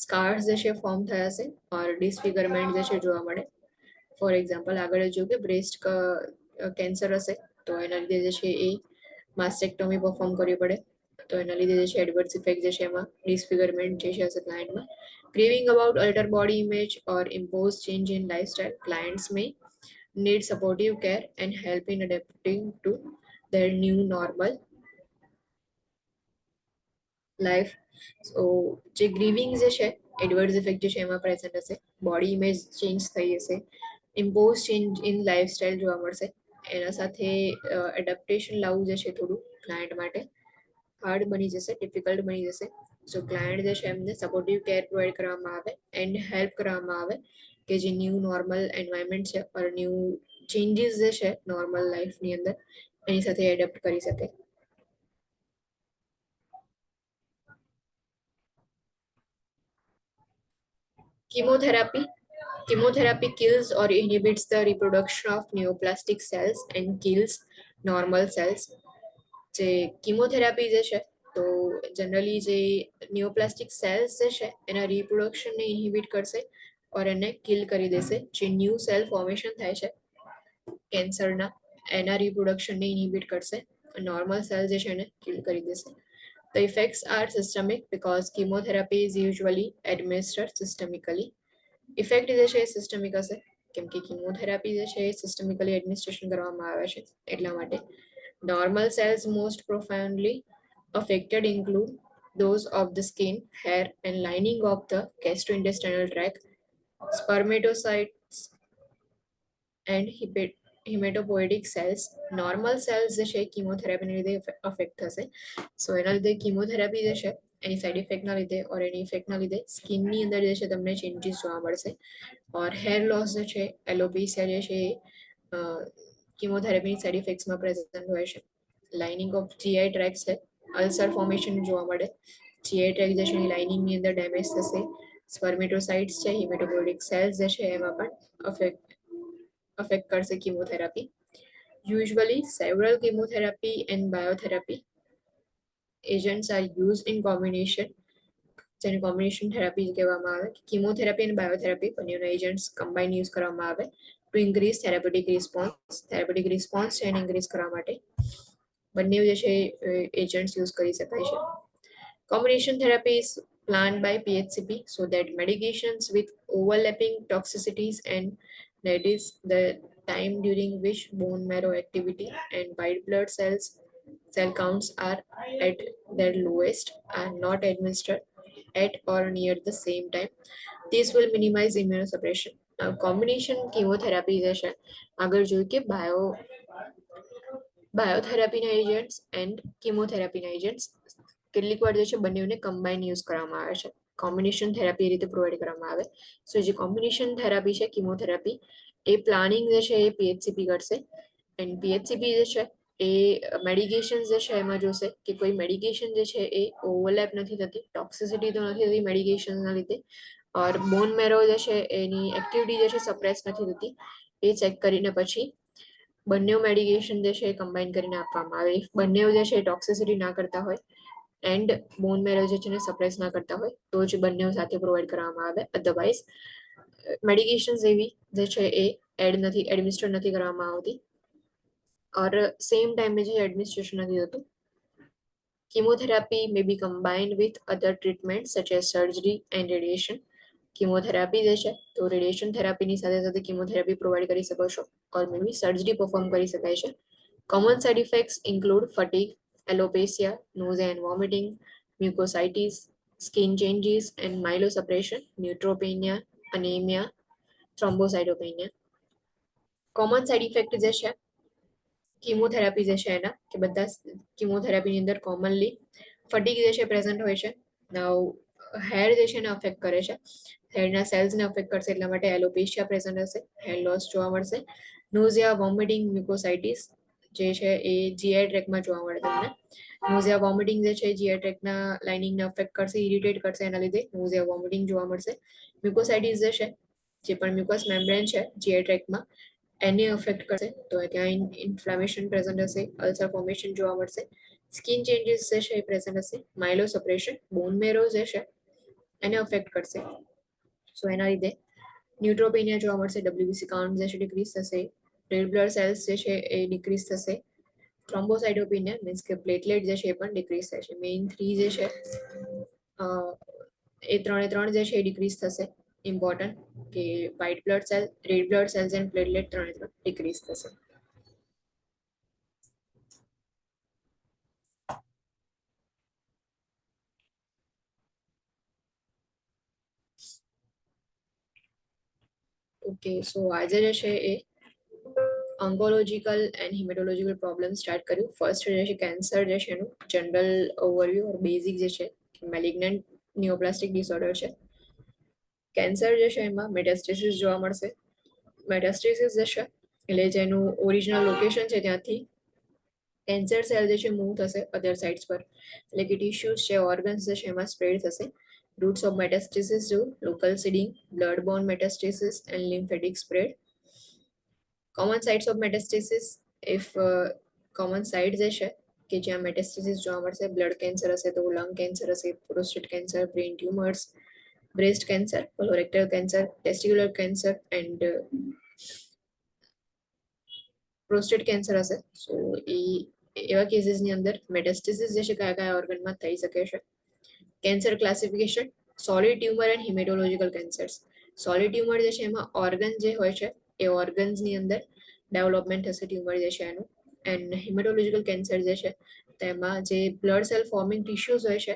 સ્કાર્સ જે છે ફોર્મ થયા હશે ઓર ડિસફિગરમેન્ટ જે છે જોવા મળે. ફોર એક્ઝામ્પલ આગળ જો કે બ્રેસ્ટ કેન્સર હશે તો એના લીધે જે છે એ માસ્ટેક્ટોમી પરફોર્મ કરવી પડે તો એના લીધે જે છે એડવર્સ ઇફેક્ટ જે છે એમાં ડિસફિગરમેન્ટ જે છે હશે ક્લાયન્ટમાં. Grieving about alter body image or imposed change in lifestyle, clients may need supportive care and help in adapting to their new normal life. સો જે ગ્રીવિંગ જે છે એડવર્સ ઇફેક્ટ જે છે એમાં પ્રેઝન્ટ હશે, બોડી ઇમેજ ચેન્જ થઈ હશે, ઇમ્પોઝ ચેન્જ ઇન લાઈફસ્ટાઈલ જોવા મળશે, એના સાથે એડપ્ટેશન લાવવું જે છે થોડું ક્લાયન્ટ માટે હાર્ડ બની જશે, ડિફિકલ્ટ બની જશે. સો ક્લાયન્ટ જે છે એમને સપોર્ટિવ કેર પ્રોવાઈડ કરવામાં આવે એન્ડ હેલ્પ કરવામાં આવે કે જે ન્યૂ નોર્મલ એન્વાયરમેન્ટ છે ઓર ન્યૂ ચેન્જીસ જે છે નોર્મલ લાઈફની અંદર એની સાથે એડપ્ટ કરી શકે. Chemotherapy. Chemotherapy kills or inhibits the reproduction of neoplastic cells and kills normal cells. જે કીમોથેરાપી જે છે તો જનરલી જે નિયોપ્લાસ્ટિક સેલ્સ જે છે એના રિપ્રોડક્શનને ઇન્હિબિટ કરશે ઓર એને કિલ કરી દેશે. જે ન્યૂ સેલ ફોર્મેશન થાય છે કેન્સરના એના રિપ્રોડક્શનને ઇન્હિબિટ કરશે, નોર્મલ સેલ જે છે એને કિલ કરી દેશે. The effects are systemic because chemotherapy is usually administered systemically. Effect જે છે એ સિસ્ટમિક હશે કેમ કે કીમોથેરાપી જે છે એ સિસ્ટમિકલી એડમિનિસ્ટ્રેશન કરવામાં આવે છે એટલા માટે. Normal cells most profoundly affected include those of the skin, hair, and lining of the gastrointestinal tract, spermatocytes, and hematopoietic cells. Normal cells જે છે કીમોથેરાપીને લીધે અફેક્ટ થશે. સો એના લીધે કીમોથેરાપી જે છે એની સાઇડ ઇફેક્ટના લીધે ઓર એની ઇફેક્ટના લીધે સ્કિનની અંદર જે છે તમને ચેન્જીસ જોવા મળશે ઓર હેર લોસ જે છે એલોપેસિયા જે છે કીમોથેરાપીની સાઇડ ઇફેક્ટ્સમાં પ્રેઝન્ટ હોય છે. લાઇનિંગ ઓફ જીઆઈ ટ્રેક છે, અલ્સર ફોર્મેશન જોવા મળે, જીઆઈ ટ્રેક જે છે એની લાઇનિંગની અંદર ડેમેજ થશે, સ્પર્મેટોસાઇટ્સ છે, હિમેટોપોઇટિક સેલ્સ જે છે એમાં પણ અફેક્ટ કરશે chemotherapy. Usually, several chemotherapy and biotherapy agents are used in combination. જેને કોમ્બિનેશન થેરાપી કહેવામાં આવે. કીમોથેરાપી અને બાયોથેરાપી બંનેના એજન્ટ્સ કમ્બાઇન યુઝ કરવામાં આવે ટુ ઇન્ક્રીઝ થેરાપ્યુટિક રિસ્પોન્સ છે એને ઇન્ક્રીઝ કરવા માટે બંને જે છે એજન્ટ્સ યુઝ કરી શકાય છે. Combination therapy is planned by PHCP so that medications with overlapping toxicities, and that is the time during which bone marrow activity and white blood cell counts are at their lowest, are not administered at or near the same time. This will minimize immunosuppression. Combination chemotherapy જે છે આગળ જોયું કે બાયોથેરાપીના એજન્ટ્સ એન્ડ કેમોથેરાપીના એજન્ટ્સ કેટલીક વાર જે છે બંનેને કમ્બાઈન યુઝ કરવામાં આવે છે. કોમ્બિનેશન થેરાપી એ રીતે પ્રોવાઈડ કરવામાં આવે. સો જે કોમ્બિનેશન થેરાપી છે કિમોથેરાપી એ પ્લાનિંગ જે છે એ પીએચસીપી કરશે. એન્ડ પીએચસીપી જે છે એ મેડિકેશન જે છે એમાં જોશે કે કોઈ મેડિકેશન જે છે એ ઓવરલેપ નથી થતી, ટોક્સિસિટી તો નથી થતી મેડિકેશનના લીધે, ઓર બોન મેરો જે છે એની એક્ટિવિટી જે છે સપ્રેસ નથી થતી. એ ચેક કરીને પછી બંને મેડિકેશન જે છે એ કમ્બાઈન કરીને આપવામાં આવે. બંને જે છે ટોક્સિસિટી ના કરતા હોય એન્ડ બોન મેરો જે છે ને સપ્રેસ ના કરતા હોય તો જ બંને સાથે પ્રોવાઈડ કરવામાં આવે. અધરવાઇઝ મેડિકેશન્સ એવી જે છે એ એડમિનિસ્ટર નથી કરવામાં આવતી ઓર સેમ ટાઈમે જે એડમિનિસ્ટ્રેશન નથી થતું. Chemotherapy may be combined with other treatments such as surgery and radiation. Chemotherapy જે છે તો રેડિયેશન થેરાપીની સાથે સાથે chemotherapy પ્રોવાઈડ કરી શકો છો ઓર મે બી સર્જરી પરફોર્મ કરી શકાય છે. Common side effects include fatigue, alopecia, nausea and vomiting, mucositis, skin changes and myelosuppression, neutropenia, anemia, thrombocytopenia. Common side effect જે છે કીમોથેરાપી જે છે એના કે બધા કીમોથેરાપીની અંદર કોમનલી ફટીગ જે છે પ્રેઝન્ટ હોય છે. નાઉ હેર જે છે એને અફેક્ટ કરે છે, હેરના સેલ્સને અફેક્ટ કરશે એટલા માટે એલોપેશિયા પ્રેઝન્ટ હશે, હેર લોસ જોવા મળશે. નોઝિયા, વોમિટિંગ, મ્યુકોસાઇટિસ જે છે એ જીઆઈ ટ્રેકમાં જોવા મળે તમને. નોઝિયા વોમિટિંગ જે છે જીઆઈ ટ્રેકના લાઇનિંગને અફેક્ટ કરશે, ઇરિટેટ કરશે, એના લીધે નોઝિયા વોમિટિંગ જોવા મળશે. મ્યુકોસાઇટિસ જે છે જે પણ મ્યુકસ મેમ્બ્રેન છે જીઆઈ ટ્રેકમાં એને અફેક્ટ કરશે તો ત્યાં ઇન્ફ્લામેશન પ્રેઝન્ટ હશે, અલ્સર ફોર્મેશન જોવા મળશે. સ્કિન ચેન્જીસ જે છે એ પ્રેઝન્ટ હશે, માઇલો સપ્રેશન, બોન મેરો જે છે એને અફેક્ટ કરશે. સો એના લીધે ન્યુટ્રોપેનિયા જોવા મળશે, ડબ્લ્યુબીસી કાઉન્ટ જે છે ડિક્રીઝ થશે, રેડ બ્લડ સેલ્સ જે છે એ ડિક્રીઝ થશે, થ્રોમ્બોસાઇટોપિનિયા મીન્સ કે પ્લેટલેટ જે છે એ પણ ડિક્રીઝ થશે. મેઇન 3 જે છે એ ત્રણ જે છે એ ડિક્રીઝ થશે. ઇમ્પોર્ટન્ટ કે white blood cell, red blood cells and platelet ત્રણે ડિક્રીઝ થશે. ઓકે, સો આજે જે છે એ ઓન્કોલોજીકલ એન્ડ હિમેટોલોજીકલ પ્રોબ્લેમ સ્ટાર્ટ કર્યું. ફર્સ્ટ જે છે કેન્સર જે છે એનું જનરલ ઓવરવ્યુ ઓર બેઝિક જે છે મેલિગ્નન્ટ નિયોપ્લાસ્ટિક ડિસઓર્ડર છે. કેન્સર જે છે એમાં મેટાસ્ટેસિસ જોવા મળશે. મેટાસ્ટેસિસ જે છે એટલે જેનું ઓરિજિનલ લોકેશન છે ત્યાંથી કેન્સર સેલ જે છે મૂવ થશે અધર સાઇડ્સ પર, એટલે કે ટિશ્યુઝ છે, ઓર્ગન્સ જે છે એમાં સ્પ્રેડ થશે. રૂટ્સ ઓફ મેટાસ્ટેસિસ જો local seeding, blood borne metastasis and lymphatic spread. Common sites of metastasis if common site જે છે કે જ્યાં મેટાસ્ટેસિસ જોવા મળશે, બ્લડ કેન્સર હશે તો લંગ કેન્સર હશે, prostate cancer, brain tumours, breast cancer, colorectal cancer, testicular cancer and prostate cancer હશે. સો એવા કેસીસની અંદર મેટાસ્ટેસિસ જે છે કયા કયા ઓર્ગનમાં થઈ શકે છે. Cancer classification, solid tumour and haematological cancers. Solid tumour જે છે એમાં ઓર્ગન જે હોય છે એ ઓર્ગન્સની અંદર ડેવલપમેન્ટ થશે ટ્યુમર જે છે એનું. એન્ડ હિમેટોલોજીકલ કેન્સર જે છે તેમાં જે બ્લડ સેલ ફોર્મિંગ ટિશ્યુઝ હોય છે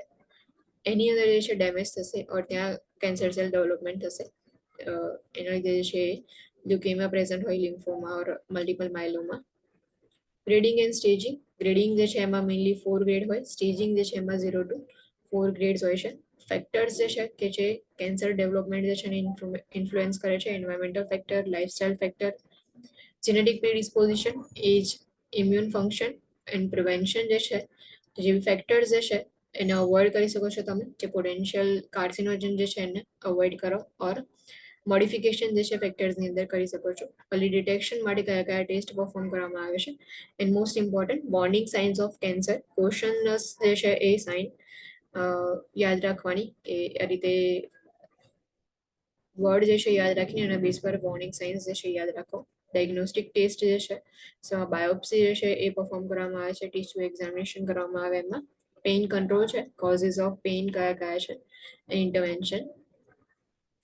એની અંદર જે છે ડેમેજ થશે ઓર ત્યાં કેન્સર સેલ ડેવલપમેન્ટ થશે. એના લીધે જે છે લ્યુકેમિયા પ્રેઝન્ટ હોય, lymphoma or multiple myeloma. Grading and staging, grading જે છે એમાં મેઇનલી 4 ગ્રેડ હોય, સ્ટેજિંગ જે છે એમાં 0 to 4 ગ્રેડ્સ હોય છે. ફેક્ટર્સ જે છે કે જે કેન્સર ડેવલપમેન્ટ જે છે એને ઇન્ફ્લુએન્સ કરે છે, environmental factor, lifestyle factor, genetic predisposition, age, immune function and prevention જે છે જેવી ફેક્ટર્સ જે છે એને અવોઇડ કરી શકો છો તમે, જે પોટેન્શિયલ કાર્સિનોજન જે છે એને અવોઇડ કરો ઓર મોડિફિકેશન જે છે ફેક્ટર્સની અંદર કરી શકો છો. અર્લી ડિટેક્શન માટે કયા કયા ટેસ્ટ પરફોર્મ કરવામાં આવે છે. And most important warning science of cancer. Question જે છે એ સાઇન યાદ રાખવાની કે આ રીતે વર્ડ જે છે યાદ રાખીને એના બેઝ પર વોર્નિંગ સાઇન્સ જે છે યાદ રાખો. ડાયગ્નોસ્ટિક ટેસ્ટ જે છે બાયોપ્સી જે છે એ પરફોર્મ કરવામાં આવે છે, ટીસ્યુ એક્ઝામિનેશન કરવામાં આવે એમાં. પેઇન કંટ્રોલ છે, કોઝિસ ઓફ પેઇન કયા કયા છે, ઇન્ટરવેન્શન.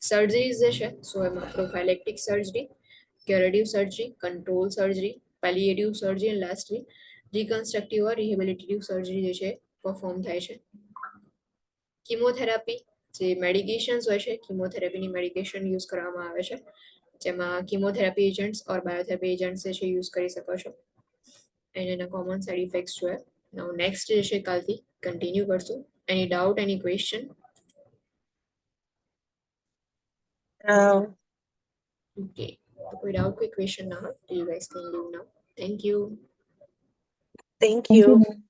સર્જરીઝ જે છે સો એમાં prophylactic surgery, curative surgery, control surgery, palliative surgery અને lastly reconstructive or rehabilitative surgery જે છે પરફોર્મ થાય છે. કિમોથેરાપી જે મેડિકેશન્સ હોય છે, કિમોથેરાપીની મેડિકેશન યુઝ કરવામાં આવે છે, જેમાં કિમોથેરાપી એજન્ટ્સ ઓર બાયોથેરાપી એજન્ટ્સ જે છે યુઝ કરી શકો છો. એના કોમન સાઇડ ઇફેક્ટ્સ જોઈએ. નાઉ નેક્સ્ટ જે છે કાલથી કન્ટિન્યુ કરશું. એની ડાઉટ, એની ક્વેશ્ચન? ઓકે, તો કોઈ ડાઉટ, કોઈ ક્વેશ્ચન ના હોય તો you guys can live now. Thank you. Thank you.